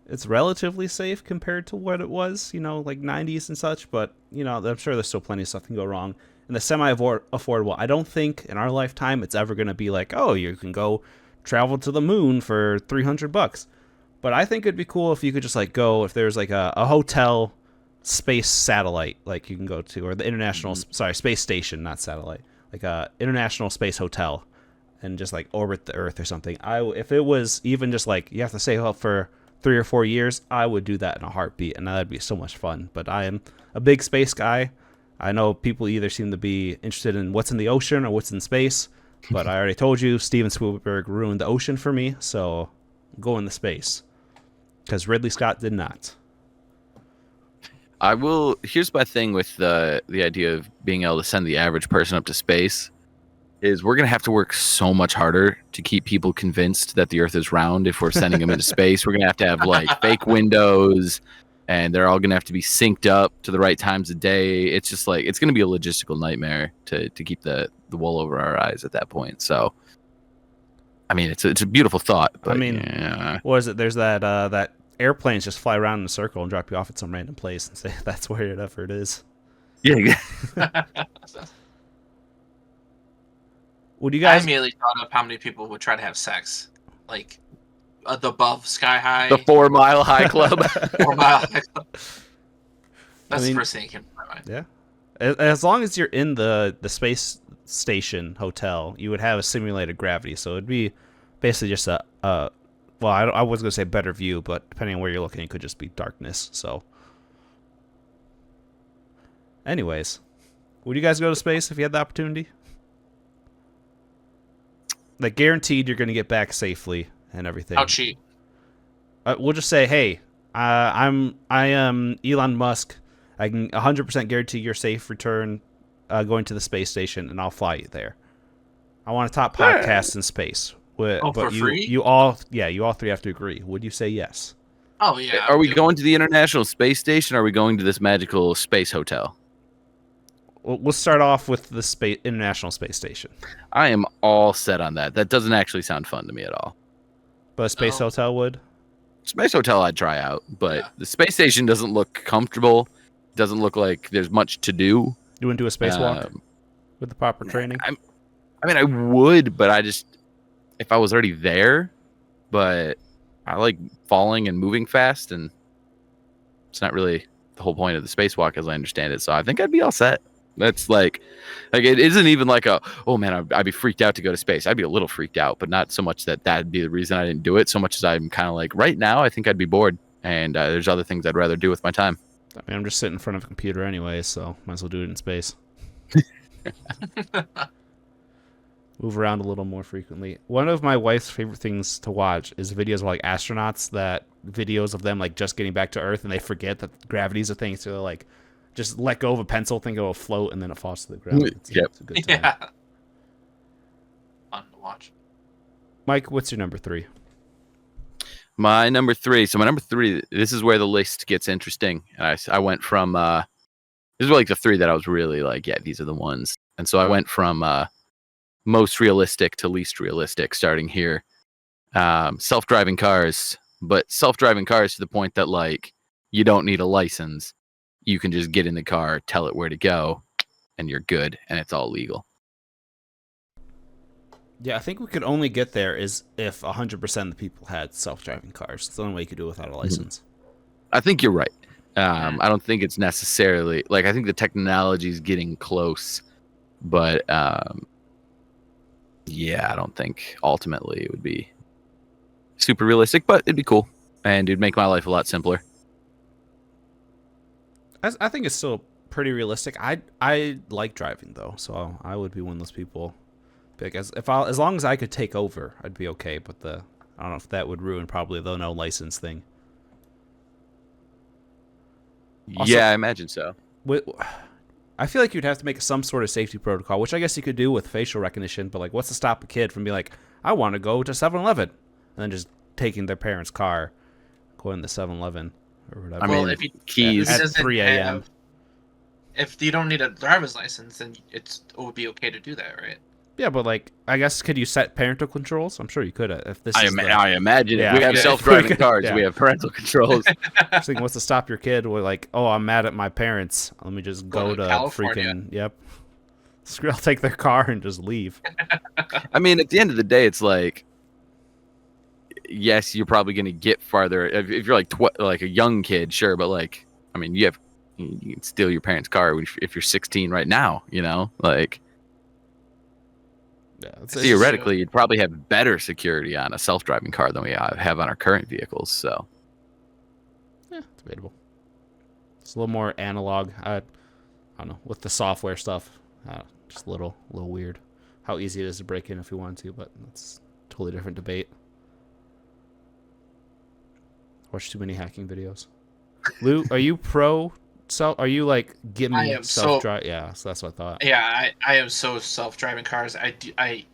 it's relatively safe compared to what it was, like 90s and such. But I'm sure there's still plenty of stuff that can go wrong. And the semi-affordable, I don't think in our lifetime it's ever going to be like, oh, you can go travel to the moon for $300. But I think it'd be cool if you could just like go, if there's like a hotel space satellite like you can go to, or the international space station, not satellite, like a international space hotel, and just like orbit the Earth or something. If it was even just like you have to stay up for 3 or 4 years, I would do that in a heartbeat, and that'd be so much fun. But I am a big space guy. I know people either seem to be interested in what's in the ocean or what's in space, but I already told you Steven Spielberg ruined the ocean for me, so go in the space, because Ridley Scott did not. I will. Here's my thing with the idea of being able to send the average person up to space is we're going to have to work so much harder to keep people convinced that the Earth is round if we're sending them into space. We're going to have like fake windows, and they're all going to have to be synced up to the right times of day. It's just like it's going to be a logistical nightmare to keep the wool over our eyes at that point. So, I mean, it's a beautiful thought. But, what is it? There's that airplanes just fly around in a circle and drop you off at some random place and say that's wherever it is. Yeah. Would you guys? I immediately thought of how many people would try to have sex, like the above sky high, The 4 Mile High Club. 4 Mile High Club. That's the first thing that came to my mind. Yeah, as long as you're in the space station hotel, you would have a simulated gravity, so it'd be basically just I was gonna say better view, but depending on where you're looking, it could just be darkness. So, anyways, would you guys go to space if you had the opportunity? Like, guaranteed you're gonna get back safely and everything. How cheap? We'll just say, hey, I am Elon Musk. I can 100% guarantee your safe return going to the space station, and I'll fly you there. I want a top podcast in space. But for free? You all three have to agree. Would you say yes? Oh yeah. Are we going to the International Space Station? Or are we going to this magical space hotel? We'll start off with the International Space Station. I am all set on that. That doesn't actually sound fun to me at all. But a space hotel would? Space hotel I'd try out, but the space station doesn't look comfortable. Doesn't look like there's much to do. You wouldn't do a spacewalk with the proper training? I mean, I would, but if I was already there, but I like falling and moving fast, and it's not really the whole point of the spacewalk as I understand it. So I think I'd be all set. That's like it isn't even like oh man, I'd be freaked out to go to space. I'd be a little freaked out, but not so much that'd be the reason I didn't do it, so much as I'm kind of like right now I think I'd be bored, and there's other things I'd rather do with my time. I mean, I'm just sitting in front of a computer anyway, so might as well do it in space. Move around a little more frequently. One of my wife's favorite things to watch is videos of like astronauts, videos of them like just getting back to Earth, and they forget that gravity's a thing, so they're like just let go of a pencil, think it'll float, and then it falls to the ground. It's a good time. Yeah. Fun to watch. Mike, what's your number 3? My number 3. So my number 3. This is where the list gets interesting. And I went from this is like the 3 that I was really like, yeah, these are the ones. And so I went from most realistic to least realistic, starting here. Self-driving cars, but self-driving cars to the point that like you don't need a license. You can just get in the car, tell it where to go, and you're good, and it's all legal. Yeah, I think we could only get there is if 100% of the people had self-driving cars. It's the only way you could do it without a license. I think you're right. I don't think it's necessarily like I think the technology is getting close, but yeah, I don't think ultimately it would be super realistic, but it'd be cool and it'd make my life a lot simpler. I think it's still pretty realistic. I like driving though, so I would be one of those people. Because as long as I could take over, I'd be okay. But I don't know if that would ruin probably the no license thing. Also, Yeah, I imagine so. I feel like you'd have to make some sort of safety protocol, which I guess you could do with facial recognition. But like, what's to stop a kid from being like, I want to go to 7-Eleven, and then just taking their parents' car, going to 7-Eleven or whatever. I mean, if you, keys at 3 a.m. If you don't need a driver's license, then it would be okay to do that, right? Yeah, but like, I guess could you set parental controls? I'm sure you could. If this, I imagine Yeah, if we have yeah. self-driving cars, Yeah. we have parental controls. I'm thinking, what's to stop your kid? With like, oh, I'm mad at my parents. Let me just go to California. freaking I'll take their car and just leave. I mean, at the end of the day, it's like, yes, you're probably going to get farther if you're like like a young kid, sure, but like, I mean, you can steal your parents' car if you're 16 right now, you know, like. Yeah, Theoretically, you'd probably have better security on a self-driving car than we have on our current vehicles. So, yeah, debatable. It's a little more analog. I don't know, with the software stuff. Just a little weird. How easy it is to break in if you want to, but that's a totally different debate. Watch too many hacking videos. Lou, are you pro? Are you like give me self-drive? Yeah, so that's what I thought. Yeah, I am so self-driving cars. I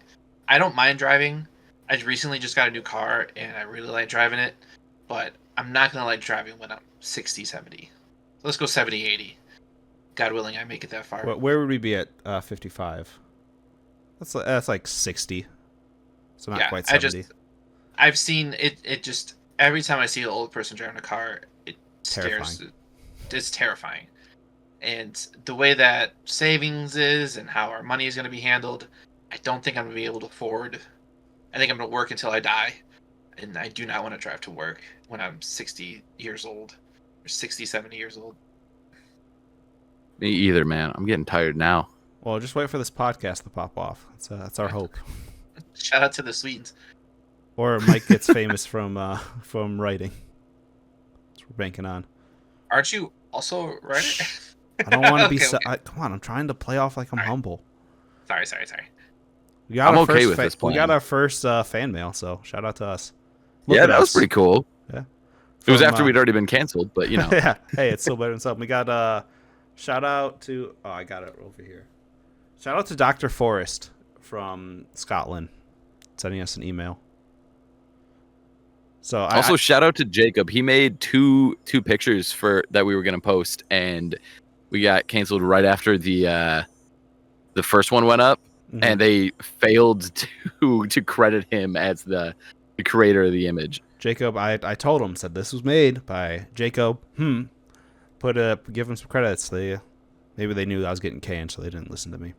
don't mind driving. I recently just got a new car and I really like driving it, but I'm not gonna like driving when I'm 60, 70. So let's go 70, 80. God willing, I make it that far. Where would we be at 55? That's like 60. So not quite 70. I've seen it. It just every time I see an old person driving a car, it scares. It's terrifying. And the way that savings is and how our money is going to be handled, I don't think I'm going to be able to afford. I think I'm going to work until I die. And I do not want to drive to work when I'm 60 years old or 60, 70 years old. me either, man. I'm getting tired now. Well, just wait for this podcast to pop off. That's our hope. Shout out to the Swedes. Or Mike gets famous from writing. That's what we're banking on. Aren't you also a writer? I don't want to be. Okay. Come on, I'm trying to play off like I'm humble. Sorry. I'm okay with this plan. We got our first fan mail, so shout out to us. Yeah, that was pretty cool. Yeah. It was after we'd already been canceled, but you know. Yeah. Hey, it's still better than something. We got shout out to. Oh, I got it over here. Shout out to Dr. Forrest from Scotland, sending us an email. So also, shout out to Jacob. He made two pictures that we were gonna post, and we got canceled right after the first one went up, and they failed to credit him as the creator of the image. Jacob, I told him, said this was made by Jacob. Give him some credits. Maybe they knew I was getting canned, so they didn't listen to me.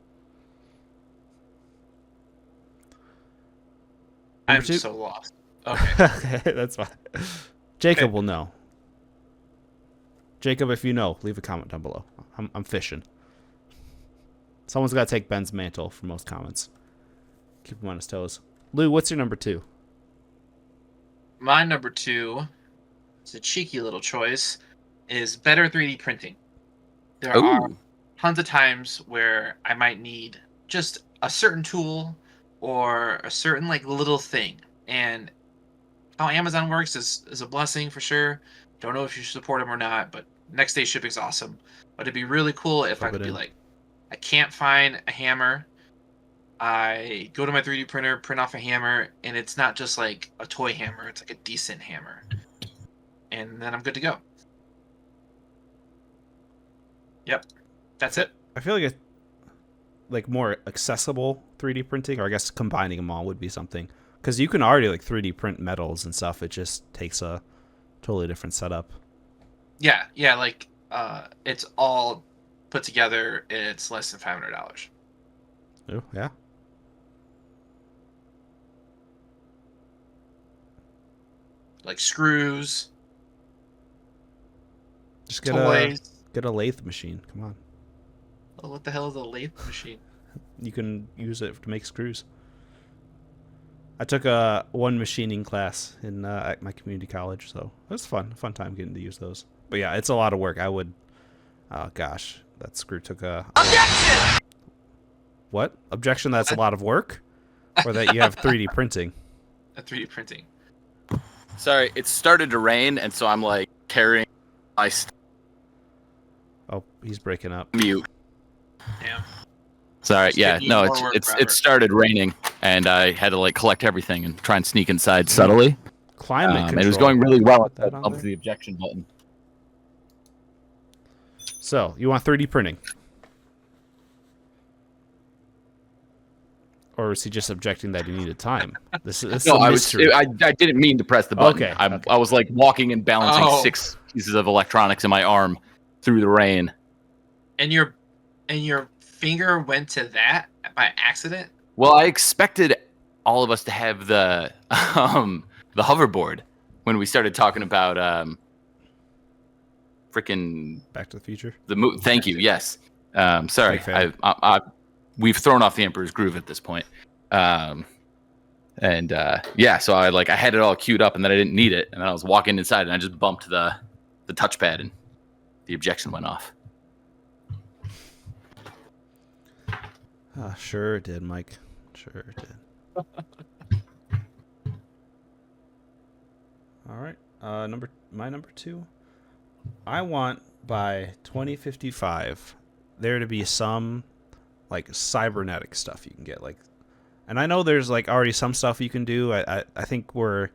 I'm so lost. Okay. Okay, that's fine. Jacob will know. Jacob, if you know, leave a comment down below. I'm fishing. Someone's got to take Ben's mantle for most comments. Keep him on his toes. Lou, what's your number 2? My number 2, it's a cheeky little choice, is better 3D printing. There are tons of times where I might need just a certain tool or a certain like little thing. And how Amazon works is a blessing for sure. Don't know if you support them or not, but next day shipping's awesome. But it'd be really cool if I could be like, I can't find a hammer I go to my 3D printer, print off a hammer, and it's not just like a toy hammer, it's like a decent hammer. And then I'm good to go. Yep. That's it. I feel like it's like more accessible 3D printing, or I guess combining them all would be something. Because you can already like 3D print metals and stuff. It just takes a totally different setup. Yeah, like it's all put together. It's less than $500. Oh, yeah. Like screws, Just toys. get a lathe machine. Come on. Oh, what the hell is a lathe machine? You can use it to make screws. I took one machining class in at my community college, so it was fun. Fun time getting to use those. But yeah, it's a lot of work. I would. Oh gosh, that screw took a. Objection! What? Objection? That's a lot of work, or that you have 3D printing. A 3D printing. Sorry, it started to rain, and so I'm like carrying my Oh, he's breaking up. mute. Damn. Sorry, Just yeah, giving you no, more work, it Robert. started raining, and I had to like collect everything and try and sneak inside subtly. Climate control. And it was going really well Put that until I on bumped there. the objection button. So you want 3D printing, or is he just objecting that he needed time? This is No, a I mystery. I didn't mean to press the button. Okay, I was like walking and balancing Oh. 6 pieces of electronics in my arm through the rain. And your finger went to that by accident? Well, I expected all of us to have the hoverboard when we started talking about freaking Back to the Future. Thank you. Yes. Sorry, Big fan. we've thrown off the Emperor's Groove at this point. Yeah, so I had it all queued up, and then I didn't need it, and then I was walking inside, and I just bumped the touchpad, and the objection went off. Sure it did, Mike. Sure it did. All right. My number 2. I want by 2055 there to be some like cybernetic stuff you can get, like, and I know there's like already some stuff you can do. I think we're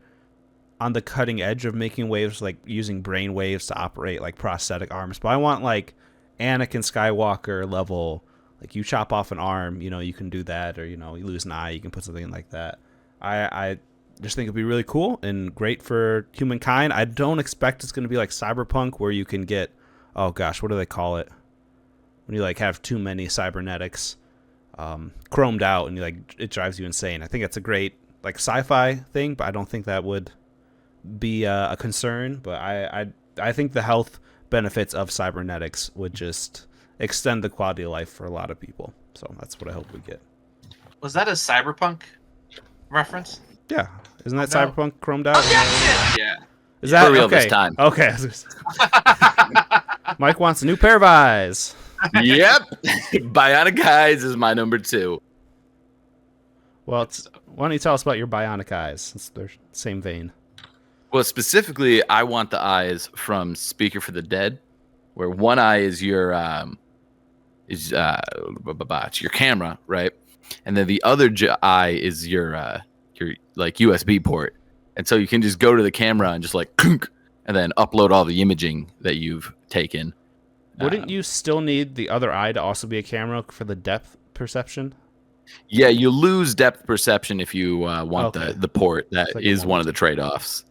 on the cutting edge of making waves, like using brain waves to operate like prosthetic arms. But I want like Anakin Skywalker level. Like you chop off an arm, you can do that, or you lose an eye, you can put something like that. I just think it'd be really cool and great for humankind. I don't expect it's going to be like Cyberpunk, where you can get, oh gosh, what do they call it? When you like have too many cybernetics chromed out, and it drives you insane. I think it's a great like sci-fi thing, but I don't think that would be a concern. But I think the health benefits of cybernetics would just extend the quality of life for a lot of people. So that's what I hope we get. Was that a Cyberpunk reference? Yeah, isn't that No. Cyberpunk chromed out? Objection! Yeah. Is that For real okay? this time. Okay. Mike wants a new pair of eyes. Yep. Bionic Eyes is my number 2. Well, why don't you tell us about your bionic eyes, since they're same vein? Well, specifically, I want the eyes from Speaker for the Dead, where one eye is your it's your camera, right? And then the other eye is your like USB port, and so you can just go to the camera and just like kunk, and then upload all the imaging that you've taken. Wouldn't you still need the other eye to also be a camera for the depth perception? Yeah, you lose depth perception if you want Okay. the port. That It's like is a one of the trade-offs.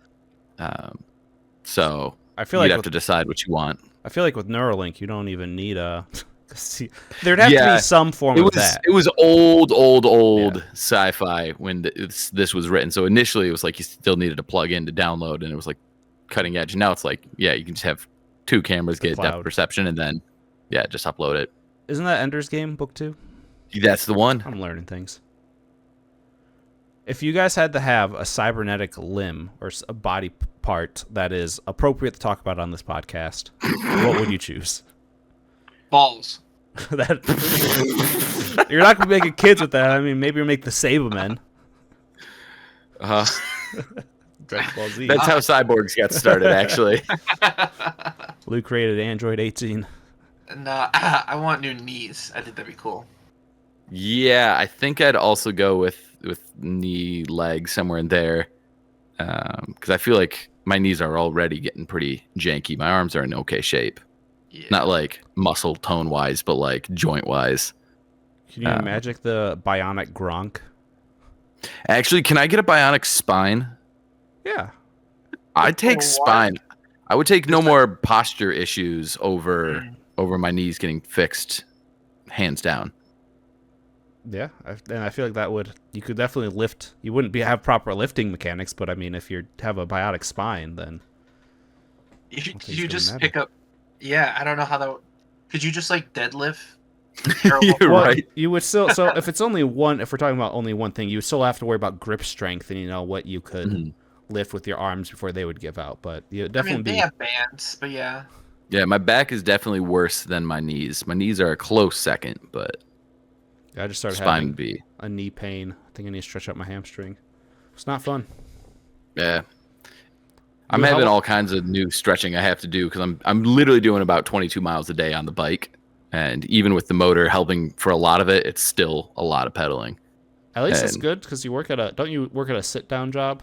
So I feel you'd like have to decide what you want. I feel like with Neuralink, you don't even need a. There'd have to Yeah, be some form of that. It was old Yeah. sci-fi when this was written. So initially, it was like you still needed to plug in to download, and it was like cutting edge. And now it's like, yeah, you can just have 2 cameras, The get cloud. depth perception, and then just upload it. Isn't that Ender's Game book 2? That's the one. I'm learning things. If you guys had to have a cybernetic limb or a body part that is appropriate to talk about on this podcast, what would you choose? Balls. You're not gonna be making kids with that. I mean, maybe you'll make the Sabermen. Dragon Ball Z. That's how cyborgs got started, actually. Luke created Android 18. Nah, I want new knees. I think that'd be cool. Yeah, I think I'd also go with knee, leg, somewhere in there, because I feel like my knees are already getting pretty janky. My arms are in okay shape, Yeah. not like muscle tone wise, but like joint wise. Can you imagine the bionic Gronk? Actually, can I get a bionic spine? Yeah. I'd take For what? spine. I would take no Just like- more posture issues over my knees getting fixed, hands down. Yeah, and I feel like you could definitely lift. You wouldn't have proper lifting mechanics, but I mean, if you have a biotic spine, then You just pick up. Yeah, I don't know how that. Could you just like deadlift? You're well, right. you would still. So if it's only one, if we're talking about only one thing, you would still have to worry about grip strength and what you could lift with your arms before they would give out. But you definitely they have bands, but yeah. Yeah, my back is definitely worse than my knees. My knees are a close second, but I just started spine having would be. a knee pain. I think I need to stretch out my hamstring. It's not fun. Yeah. I'm having all kinds of new stretching I have to do because I'm literally doing about 22 miles a day on the bike, and even with the motor helping for a lot of it, it's still a lot of pedaling. At least it's good because you don't you work at a sit down job?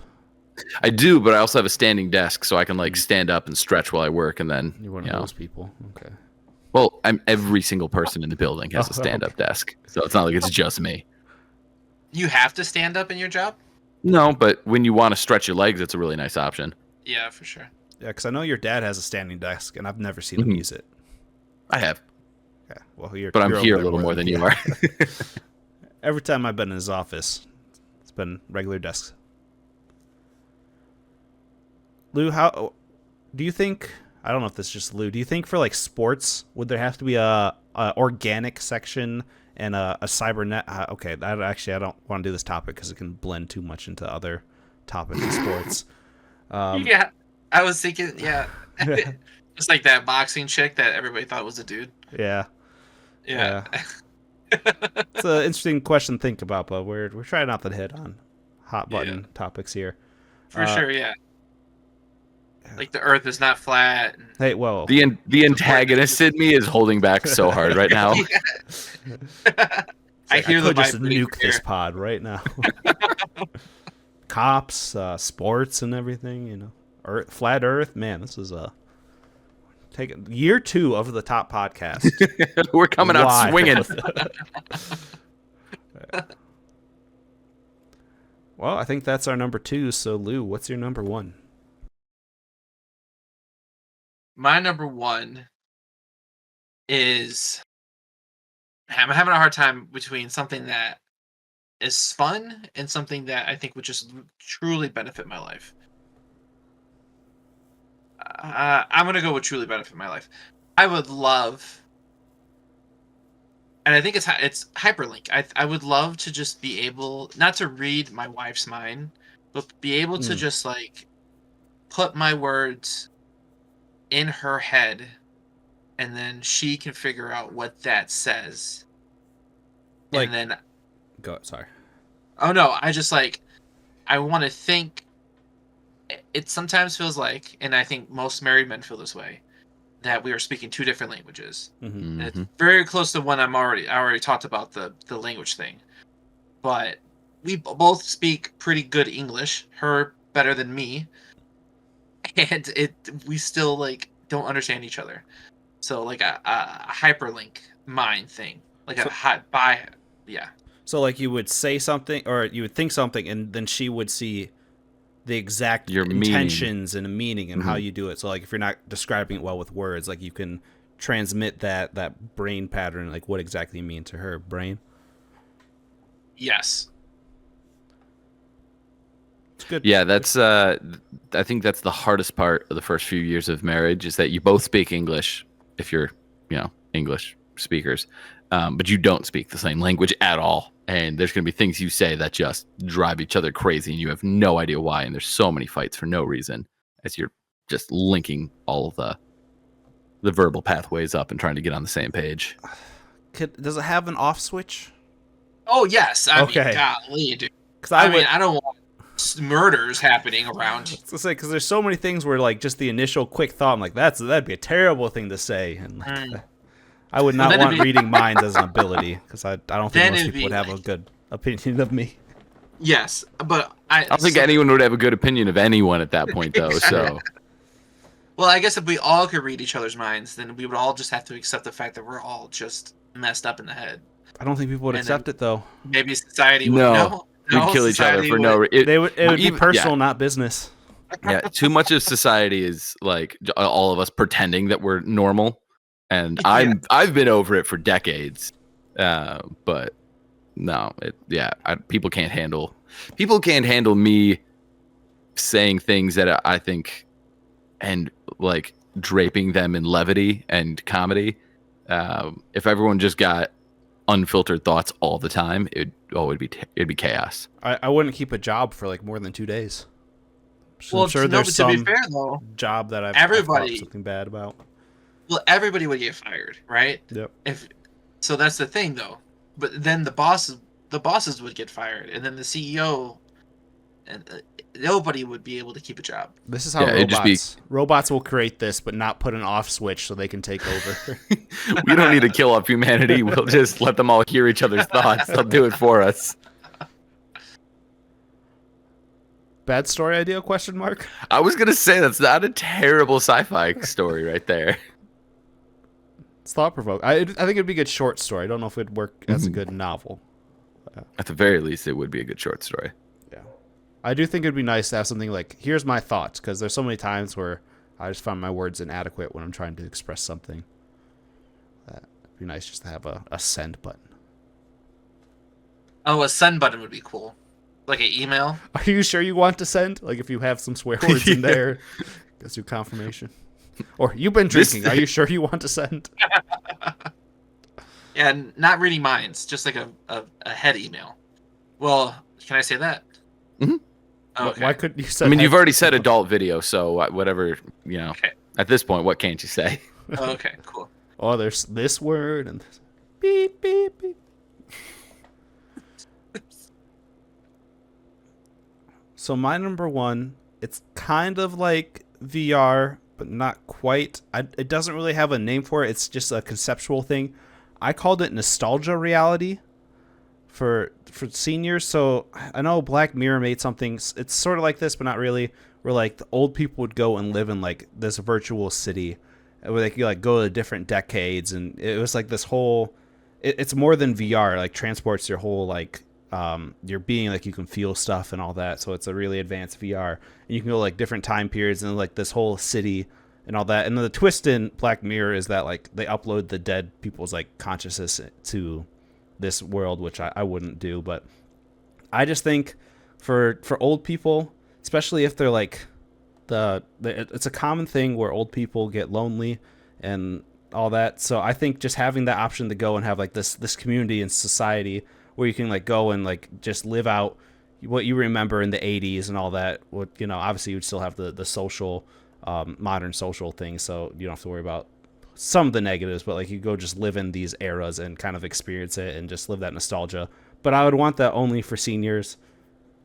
I do, but I also have a standing desk, so I can like stand up and stretch while I work, and then You're one of those people. Okay. Well, every single person in the building has a stand up desk, so it's not like it's just me. You have to stand up in your job? No, but when you want to stretch your legs, it's a really nice option. Yeah, for sure. Yeah, because I know your dad has a standing desk, and I've never seen him use it. I have. Yeah, well, but I'm here a little more than you are. Every time I've been in his office, it's been regular desks. Lou, how do you think? I don't know if this is just Lou. Do you think for like sports, would there have to be a organic section and a cybernet? Okay, I don't want to do this topic because it can blend too much into other topics in sports. Yeah, I was thinking, yeah, just like that boxing chick that everybody thought was a dude. Yeah. Yeah. It's an interesting question to think about, but we're trying not to hit on hot button topics here. For sure, yeah. Like the Earth is not flat. Hey, whoa. The antagonist in me is holding back so hard right now. I could just nuke this pod right now. Cops, sports, and everything. Earth, flat Earth. Man, this is year 2 of the top podcast. We're coming out swinging. Well, I think that's our number 2. So, Lou, what's your number 1? My number 1 is I'm having a hard time between something that is fun and something that I think would just truly benefit my life. I'm going to go with truly benefit my life. I would love, and I think it's hyperlink. I would love to just be able, not to read my wife's mind, but be able to just like put my words in her head, and then she can figure out what that says. Like, and then sorry. Oh no, I want to think. It sometimes feels like, and I think most married men feel this way, that we are speaking 2 different languages. And it's very close to one I already talked about the language thing. But we both speak pretty good English, her better than me. And we still like don't understand each other. So like a hyperlink mind thing. Like yeah. So like you would say something or you would think something and then she would see the exact intentions and a meaning and how you do it. So like if you're not describing it well with words, like you can transmit that brain pattern, like what exactly you mean to her brain. Yes. It's good. Yeah, that's I think that's the hardest part of the first few years of marriage is that you both speak English if you're, English speakers. But you don't speak the same language at all. And there's going to be things you say that just drive each other crazy and you have no idea why. And there's so many fights for no reason as you're just linking all of the verbal pathways up and trying to get on the same page. Does it have an off switch? Oh, yes. I mean, golly, dude. I don't want murders happening around. Because there's so many things where like just the initial quick thought, I'm like, that'd be a terrible thing to say. And like, I would Well, not then want it'd be- reading minds as an ability because I don't think Then most it'd people be would have a like- good opinion of me. Yes, but I don't think anyone would have a good opinion of anyone at that point, though. So Well, I guess if we all could read each other's minds, then we would all just have to accept the fact that we're all just messed up in the head. I don't think people would And accept it though. Maybe society would No. no, we'd kill each other society for would- no reason. It would be even- personal, not business. Yeah, too much of society is like all of us pretending that we're normal, and Yeah. I've been over it for decades. But no, people can't handle me saying things that I think and like draping them in levity and comedy. If everyone just got unfiltered thoughts all the time, it'd be chaos. I wouldn't keep a job for like more than 2 days. So Well, I'm sure no, there's but to some be fair though, job that I've everybody- thought something bad about. well, everybody would get fired, right? Yep. So that's the thing though. But then the bosses would get fired, and then the CEO, and nobody would be able to keep a job. This is how Yeah, it'd just be- robots will create this, but not put an off switch so they can take over. We don't need to kill off humanity. We'll just let them all hear each other's thoughts. They'll do it for us. Bad story idea? Question mark. I was gonna say that's not a terrible sci-fi story right there. It's thought provoking. I think it'd be a good short story. I don't know if it'd work as a good novel. At the very least, it would be a good short story. Yeah, I do think it'd be nice to have something like, here's my thoughts, because there's so many times where I just find my words inadequate when I'm trying to express something. That'd be nice just to have a send button. Oh, a send button would be cool, like an email. Are you sure you want to send? Like if you have some swear words in there, gives you confirmation. Or you've been drinking. Are you sure you want to send? Yeah, not reading minds, just like a head email. Well, can I say that? Mhm. Okay. Why couldn't you I send? mean, you've already said adult video, so whatever, Okay. At this point, what can't you say? Okay, cool. Oh, there's this word and this. Beep beep beep. So my number one, it's kind of like VR, but not quite. It doesn't really have a name for it. It's just a conceptual thing. I called it nostalgia reality for seniors. So I know Black Mirror made something. It's sort of like this, but not really. Where like the old people would go and live in like this virtual city, where they could like go to different decades, and it was like this whole. It's more than VR. Like transports your whole like. Your being, like you can feel stuff and all that, so it's a really advanced VR, and you can go like different time periods and like this whole city and all that. And then the twist in Black Mirror is that like they upload the dead people's like consciousness to this world, which I wouldn't do. But I just think for old people, especially if they're like it's a common thing where old people get lonely and all that. So I think just having that option to go and have like this community and society where you can like go and like just live out what you remember in the 80s and all that. What, obviously you would still have the social, modern social things, so you don't have to worry about some of the negatives, but like you go just live in these eras and kind of experience it and just live that nostalgia. But I would want that only for seniors.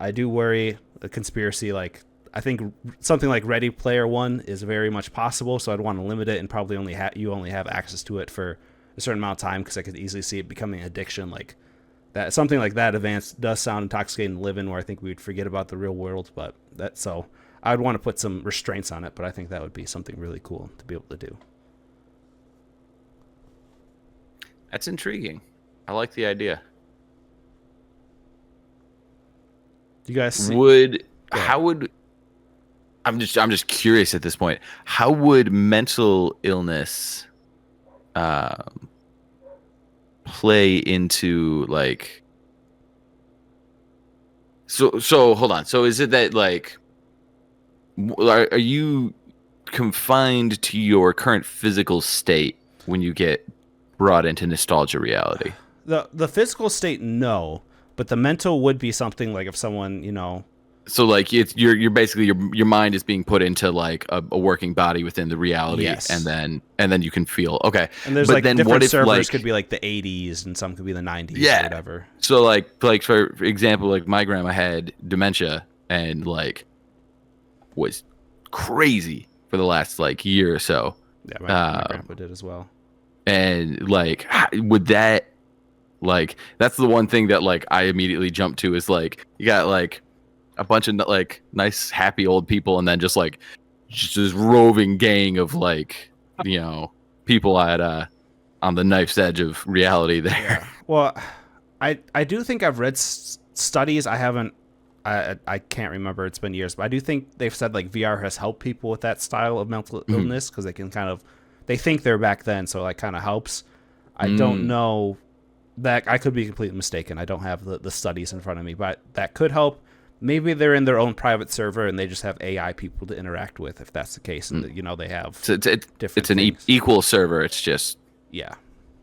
I do worry a conspiracy, like I think something like Ready Player One is very much possible, so I'd want to limit it and probably only have access to it for a certain amount of time, because I could easily see it becoming an addiction. Like that, something like that advanced does sound intoxicating to live in, where I think we would forget about the real world. But so I'd want to put some restraints on it, but I think that would be something really cool to be able to do. That's intriguing. I like the idea. You guys see? I'm just curious at this point. How would mental illness play into like so hold on. So is it that like are you confined to your current physical state when you get brought into nostalgia reality? The physical state, no, but the mental would be something like if someone, So like you're basically your mind is being put into like a working body within the reality, Yes. and then you can feel okay. And there's but like then different what if, servers like, could be like the 80s and some could be the 90s Yeah. or whatever. So like for example, like my grandma had dementia and like was crazy for the last like year or so. Yeah, my grandpa did as well. And like, would that, like, that's the one thing that like I immediately jump to is like, you got like a bunch of like nice, happy old people, and then just like just this roving gang of like, you know, people at on the knife's edge of reality there. Yeah. Well, I do think I've read studies. I haven't. I can't remember. It's been years, but I do think they've said like VR has helped people with that style of mental illness because they can kind of, they think they're back then, so it like kind of helps. I don't know that, I could be completely mistaken. I don't have the studies in front of me, but that could help. Maybe they're in their own private server and they just have AI people to interact with, if that's the case, and you know they have different. It's an equal server. It's just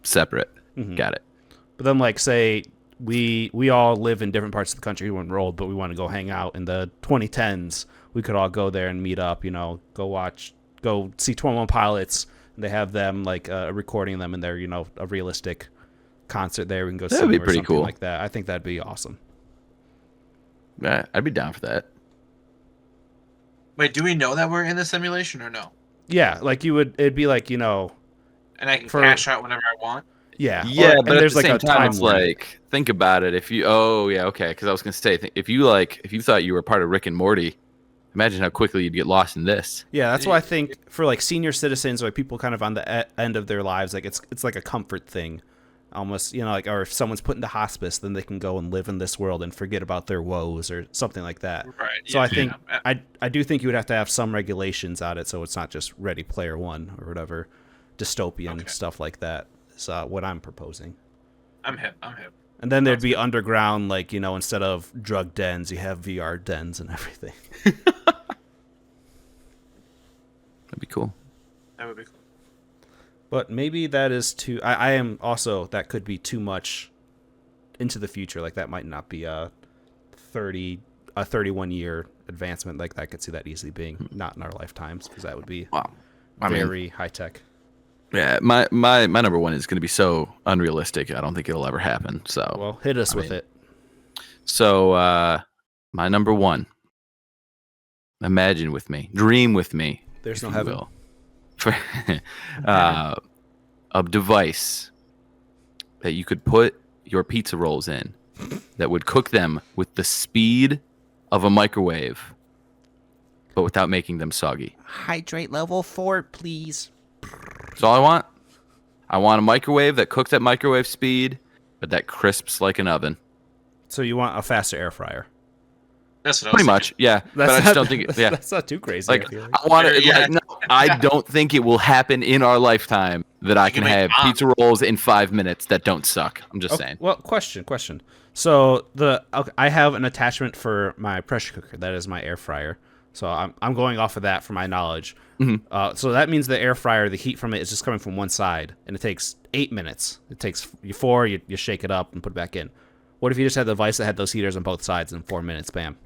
separate. Got it. But then, like, say we all live in different parts of the country who enrolled, but we want to go hang out in the 2010s. We could all go there and meet up. You know, go see 21 Pilots. And they have them like recording them in their, you know, a realistic concert there. We can go see them or something cool like that. I think that'd be awesome. Yeah, I'd be down for that. Wait, do we know that we're in the simulation or no? Yeah, like it'd be like, you know, and I can cash out whenever I want. Yeah, yeah, but there's at the like same time, it's like, think about it. If you, okay, because I was gonna say, if you thought you were part of Rick and Morty, imagine how quickly you'd get lost in this. Yeah, that's why I think for like senior citizens or like people kind of on the end of their lives, like it's like a comfort thing, almost, you know, like, or if someone's put into hospice, then they can go and live in this world and forget about their woes or something like that. Right. So I think I do think you would have to have some regulations on it, so it's not just Ready Player One or whatever dystopian stuff like that. Is what I'm proposing. I'm hip. And then there'd be underground, like, you know, instead of drug dens, you have VR dens and everything. That'd be cool. That would be cool. But maybe that is too. I am also, that could be too much into the future. Like that might not be a 31 year advancement. Like I could see that easily being not in our lifetimes, because that would be very high tech. Yeah, my number one is going to be so unrealistic. I don't think it'll ever happen. So well, hit us with it. So my number one. Imagine with me, dream with me. There's no heaven. A device that you could put your pizza rolls in that would cook them with the speed of a microwave, but without making them soggy. Hydrate level 4, please. That's all I want. I want a microwave that cooks at microwave speed, but that crisps like an oven. So you want a faster air fryer? That's what I was pretty thinking. much, yeah. But I just don't think. That's not too crazy. Like I want it. Yeah. Like, no, I don't think it will happen in our lifetime that I can have pizza rolls in 5 minutes that don't suck. I'm just saying. Well, question. So I have an attachment for my pressure cooker. That is my air fryer. So I'm going off of that for my knowledge. Mm-hmm. So that means the air fryer, the heat from it is just coming from one side, and it takes 8 minutes. It takes you shake it up and put it back in. What if you just had the device that had those heaters on both sides in 4 minutes, bam?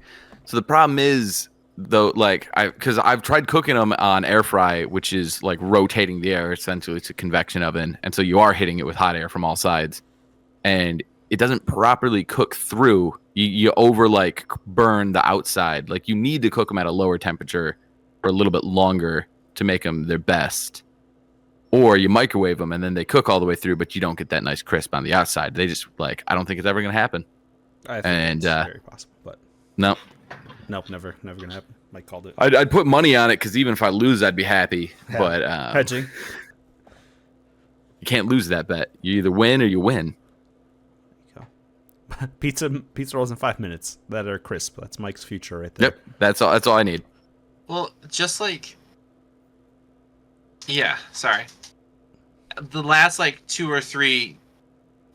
So the problem is, though, like because I've tried cooking them on air fry, which is like rotating the air. Essentially, it's a convection oven, and so you are hitting it with hot air from all sides, and it doesn't properly cook through. You over like burn the outside. Like you need to cook them at a lower temperature for a little bit longer to make them their best. Or you microwave them and then they cook all the way through, but you don't get that nice crisp on the outside. They just like, I don't think it's ever going to happen. I think it's very possible, but no, nope, never going to happen. Mike called it. I'd put money on it because even if I lose, I'd be happy. Yeah. But hedging, you can't lose that bet. You either win or you win. Pizza rolls in 5 minutes that are crisp. That's Mike's future right there. Yep, that's all I need. Well, just like, yeah, sorry. The last like 2 or 3,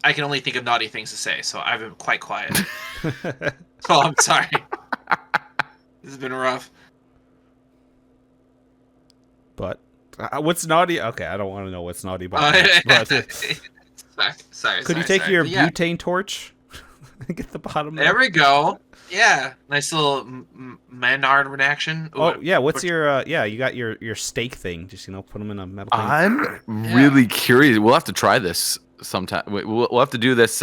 I can only think of naughty things to say, so I've been quite quiet. Oh, I'm sorry. This has been rough. But what's naughty? Okay, I don't want to know what's naughty about that. Sorry. Could you take your butane torch? Get the bottom. There we go. Yeah, nice little Maynard reaction. Ooh, oh yeah, what's your you got your steak thing? Just put them in a metal thing. I'm really curious. We'll have to try this sometime. We'll have to do this.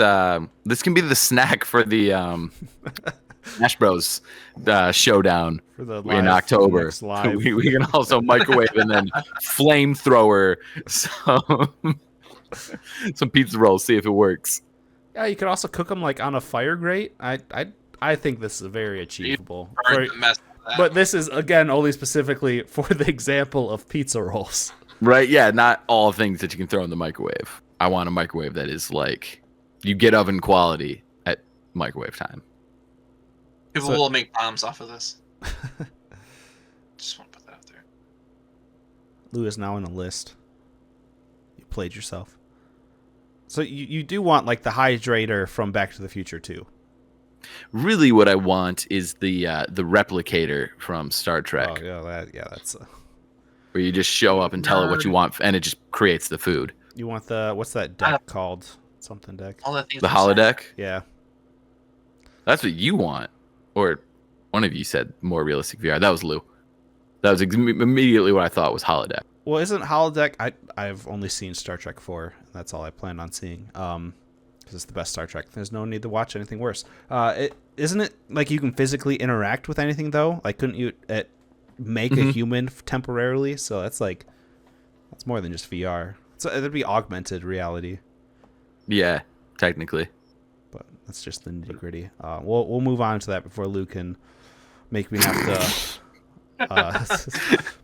This can be the snack for the Smash Bros. Showdown for the in October. Live. We can also microwave and then flamethrower some Some pizza rolls, see if it works. Yeah, you could also cook them like on a fire grate. I think this is very achievable. Burn the mess out of that. But this is again only specifically for the example of pizza rolls. Right? Yeah, not all things that you can throw in the microwave. I want a microwave that is like you get oven quality at microwave time. People will make bombs off of this. Just want to put that out there. Lou is now on a list. You played yourself. So you do want like the hydrator from Back to the Future too. Really, what I want is the replicator from Star Trek, Oh yeah, that's. where you just show up and tell it what you want, and it just creates the food. You want the what's that deck called? Something deck. All that things The holodeck. Yeah. That's what you want, or one of you said more realistic VR. That was Lou. That was immediately what I thought was holodeck. Well, isn't holodeck? I've only seen Star Trek 4. That's all I plan on seeing. Because it's the best Star Trek. There's no need to watch anything worse. Isn't it like you can physically interact with anything though? Like, couldn't you make a human temporarily? So that's more than just VR. So it'd be augmented reality. Yeah, technically. But that's just the nitty gritty. We'll move on to that before Lou can make me have to.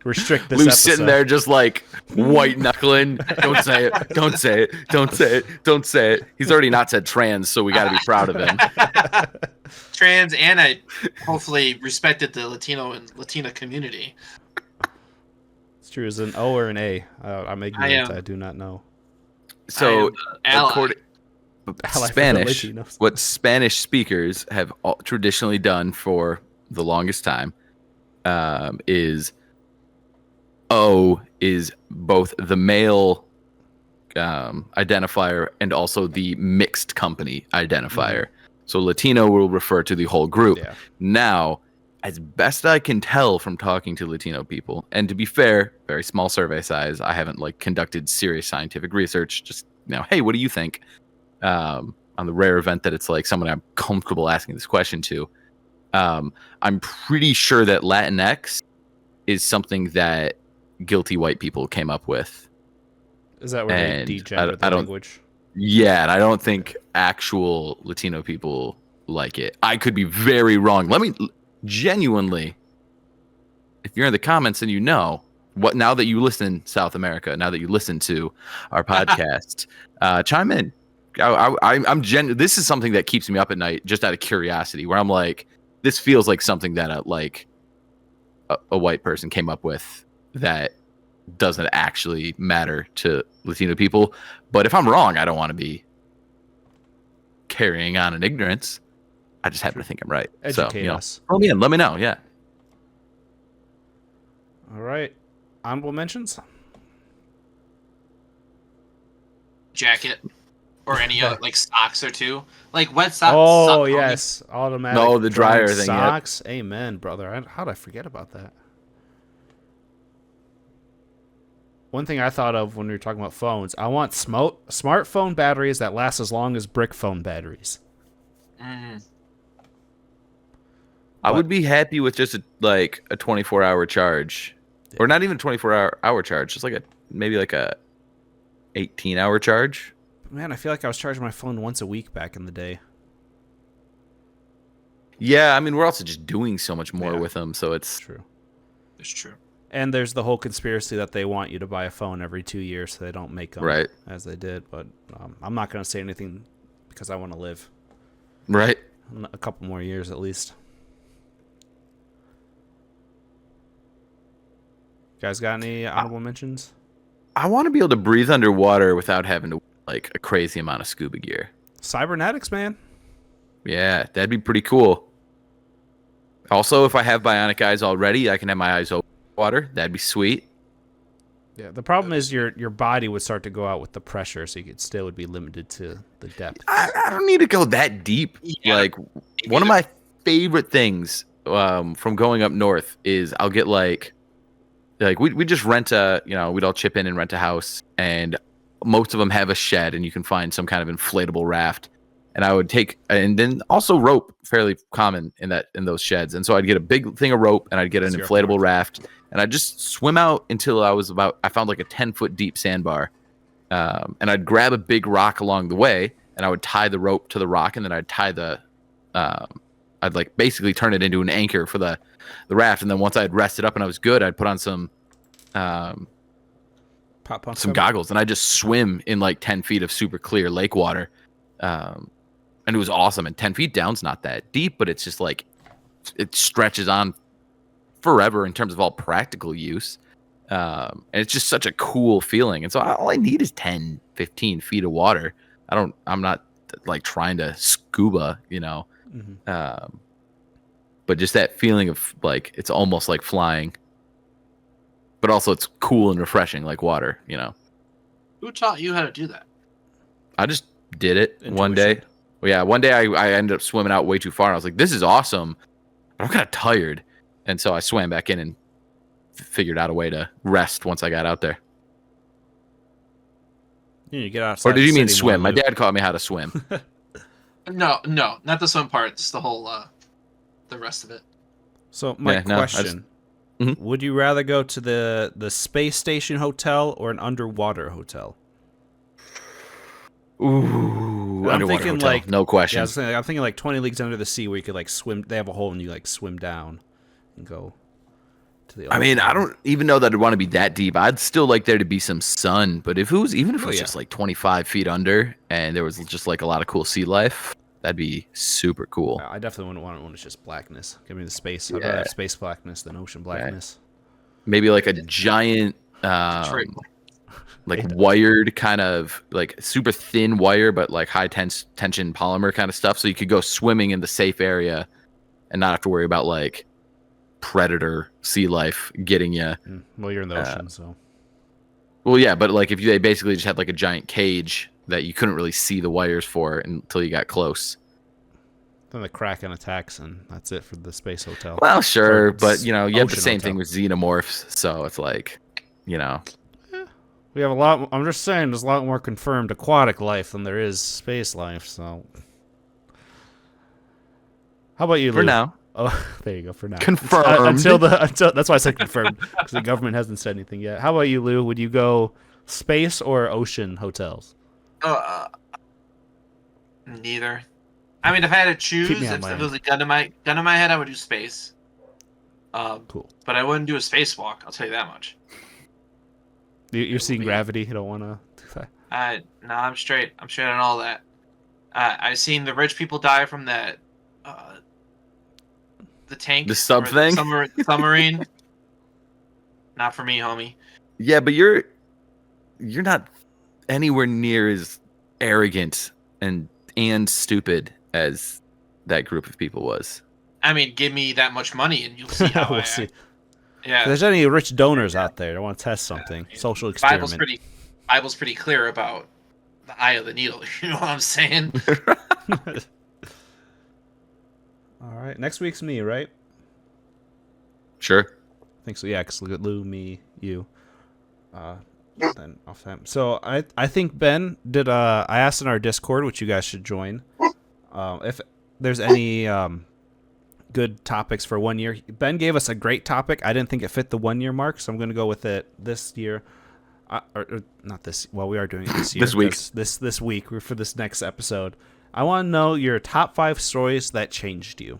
Restrict this Lou's episode. sitting there just like white knuckling. Don't say it. Don't say it. Don't say it. Don't say it. He's already not said trans, so we got to be proud of him. Trans, and I hopefully respected the Latino and Latina community. It's true. Is it an O or an A? I'm ignorant. I do not know. So, according Ally Spanish, for the Latinos. what Spanish speakers have traditionally done for the longest time is O is both the male identifier and also the mixed company identifier. So Latino will refer to the whole group. Yeah. Now, as best I can tell from talking to Latino people, and to be fair, very small survey size, I haven't like conducted serious scientific research, just hey, what do you think? On the rare event that it's like someone I'm comfortable asking this question to. I'm pretty sure that Latinx is something that guilty white people came up with. Is that where they And degendered the I don't- language? Yeah, and I don't think actual Latino people like it. I could be very wrong. Let me genuinely, if you're in the comments and what, now that you listen, South America, now that you listen to our podcast, chime in. This is something that keeps me up at night, just out of curiosity, where I'm like, this feels like something that a white person came up with that doesn't actually matter to Latino people. But if I'm wrong, I don't want to be carrying on in ignorance. I just happen to think I'm right. Educate us. Throw me in. Let me know. Yeah. All right. Honorable mentions? Jacket. Or any other, like socks or two. Like wet socks. Oh, yes. Automatic. No, the dryer drying thing, yeah. Socks. Amen, brother. How did I forget about that? One thing I thought of when we were talking about phones, I want smartphone batteries that last as long as brick phone batteries. Mm. I would be happy with just a 24-hour charge, or not even 24-hour charge, just maybe a 18-hour charge. Man, I feel like I was charging my phone once a week back in the day. Yeah, I mean, we're also just doing so much more Yeah. with them, so it's True. It's true. And there's the whole conspiracy that they want you to buy a phone every 2 years so they don't make them Right. as they did. But I'm not going to say anything because I want to live right. a couple more years at least. You guys got any honorable mentions? I want to be able to breathe underwater without having to a crazy amount of scuba gear. Cybernetics, man. Yeah, that'd be pretty cool. Also, if I have bionic eyes already, I can have my eyes open water. That'd be sweet. Yeah, the problem is your body would start to go out with the pressure, so you still would be limited to the depth. I don't need to go that deep. Yeah. One of my favorite things from going up north is I'll get we just rent we'd all chip in and rent a house, and most of them have a shed, and you can find some kind of inflatable raft. And I would take, and then also rope, fairly common in those sheds. And so I'd get a big thing of rope, and I'd get an inflatable raft, and I'd just swim out until I found a 10-foot deep sandbar, And I'd grab a big rock along the way, and I would tie the rope to the rock, and then I'd tie I'd like basically turn it into an anchor for the raft. And then once I had rested up and I was good, I'd put on some goggles, and I just swim in like 10 feet of super clear lake water. And it was awesome. And 10 feet down's not that deep, but it's just like it stretches on forever in terms of all practical use. And it's just such a cool feeling. And so all I need is 10, 15 feet of water. I'm not like trying to scuba, but just that feeling of like, it's almost like flying, but also it's cool and refreshing like water, Who taught you how to do that? I just did it Intuition. one day. Well, yeah, one day I ended up swimming out way too far. And I was like, this is awesome, but I'm kind of tired. And so I swam back in and figured out a way to rest once I got out there. You get outside. Or did you mean the city swim? more, My Lou. dad taught me how to swim. No, not the swim part. It's the whole, the rest of it. So my Yeah, no, I question: Mhm. would you rather go to the space station hotel or an underwater hotel? Ooh, I'm underwater thinking hotel, like- no question. I'm thinking like 20 leagues under the sea, where you could like swim. They have a hole and you like swim down and go to the. I mean, ocean. I don't even know that I'd want to be that deep. I'd still like there to be some sun, but even if it was yeah. just like 25 feet under and there was just like a lot of cool sea life, that'd be super cool. I definitely wouldn't want it when it's just blackness. Give me the space. I'd Yeah. rather have space blackness than ocean blackness. Maybe like a giant, Detroit. like wired kind of like super thin wire, but like high tension polymer kind of stuff. So you could go swimming in the safe area and not have to worry about like predator sea life getting you. Well, you're in the ocean, so. Well, yeah, but like if they basically just had like a giant cage that you couldn't really see the wires for until you got close. Then the Kraken attacks, and that's it for the space hotel. Well, sure, Or but you have the ocean same hotel. thing with xenomorphs, so it's like, We have a lot. I'm just saying, there's a lot more confirmed aquatic life than there is space life. So, how about you, for Lou? now. Oh, there you go. For now, Confirmed. until that's why I said confirmed, because the government hasn't said anything yet. How about you, Lou? Would you go space or ocean hotels? Neither. I mean, if I had to choose, Keep me on if my it was a gun to my head, I would do space. Cool. But I wouldn't do a spacewalk. I'll tell you that much. You're seeing be- gravity. You don't want to do that. No, I'm straight. I'm straight on all that. I've seen the rich people die from that. The tank. The sub or thing? Submarine. Not for me, homie. Yeah, but you're not anywhere near as arrogant and stupid as that group of people was. I mean, give me that much money and you'll see how We'll I see. act. Yeah. If there's any rich donors out there that want to test something, social experiment. Bible's pretty clear about the eye of the needle. You know what I'm saying? All right, next week's me, right? Sure. I think so. Yeah, because look at Lou, me, you. Then off time. So I think Ben did. I asked in our Discord, which you guys should join. If there's any good topics for 1 year. Ben gave us a great topic. I didn't think it fit the 1 year mark, so I'm going to go with it this year. Or not this. Well, we are doing it this year. This week. This week for this next episode. I want to know your top 5 stories that changed you.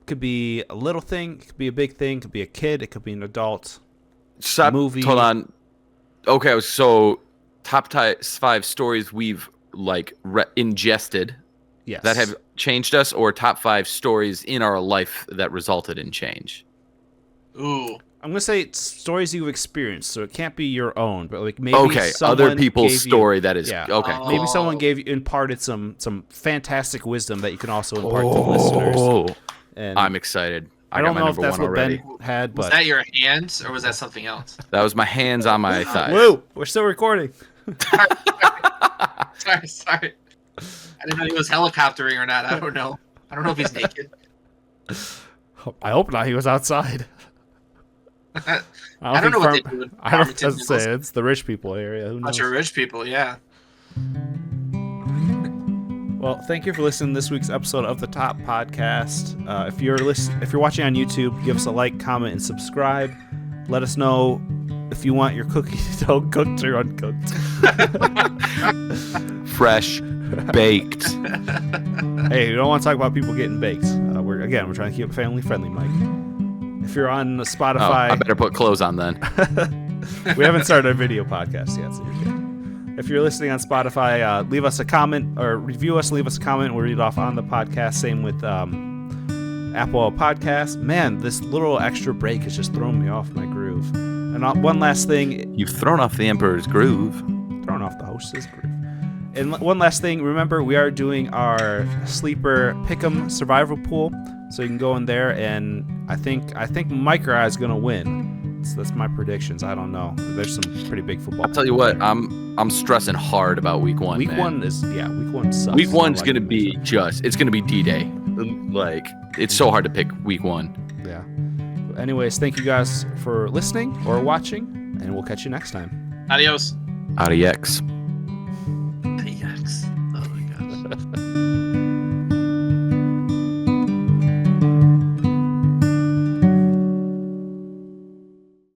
Could be a little thing. It could be a big thing. It could be a kid. It could be an adult. Stop. Movie. Hold on. Okay, so top 5 stories we've like ingested Yes. that have changed us, or top 5 stories in our life that resulted in change. Ooh. I'm gonna say it's stories you've experienced, so it can't be your own, but like maybe Okay, other someone people's gave you- story that is yeah. okay. Oh. Maybe someone imparted some fantastic wisdom that you can also impart to listeners. Oh, And I'm excited. I got don't my know if number that's one what already. Ben had, Was but that your hands or was that something else? That was my hands on my thighs. Woo! We're still recording. Sorry. I didn't know he was helicoptering or not. I don't know. I don't know if he's naked. I hope not. He was outside. I don't know what they farm- do. in I don't Farmington say Hills. it's the rich people area. Who knows? Bunch of rich people, yeah. Well, thank you for listening to this week's episode of the Top Podcast. If you're watching on YouTube, give us a like, comment, and subscribe. Let us know if you want your cookie dough cooked or uncooked. Fresh, baked. Hey, we don't want to talk about people getting baked. We're trying to keep it family friendly, Mike. If you're on Spotify, I better put clothes on then. we haven't started our video podcast yet, so you're good. If you're listening on Spotify, leave us a comment or review us. Leave us a comment. We'll read it off on the podcast. Same with Apple Podcasts. Man, this little extra break has just thrown me off my groove. And one last thing. You've thrown off the Emperor's groove. Thrown off the host's groove. And one last thing. Remember, we are doing our sleeper pick'em survival pool. So you can go in there, and I think Mike or I is going to win. So that's my predictions. I don't know. There's some pretty big football. I'll tell you what, I'm stressing hard about week 1. Week 1 sucks. Week 1's going to be it's going to be D-Day. Like, it's so hard to pick week 1. Yeah. Anyways, thank you guys for listening or watching, and we'll catch you next time. Adios. Adios.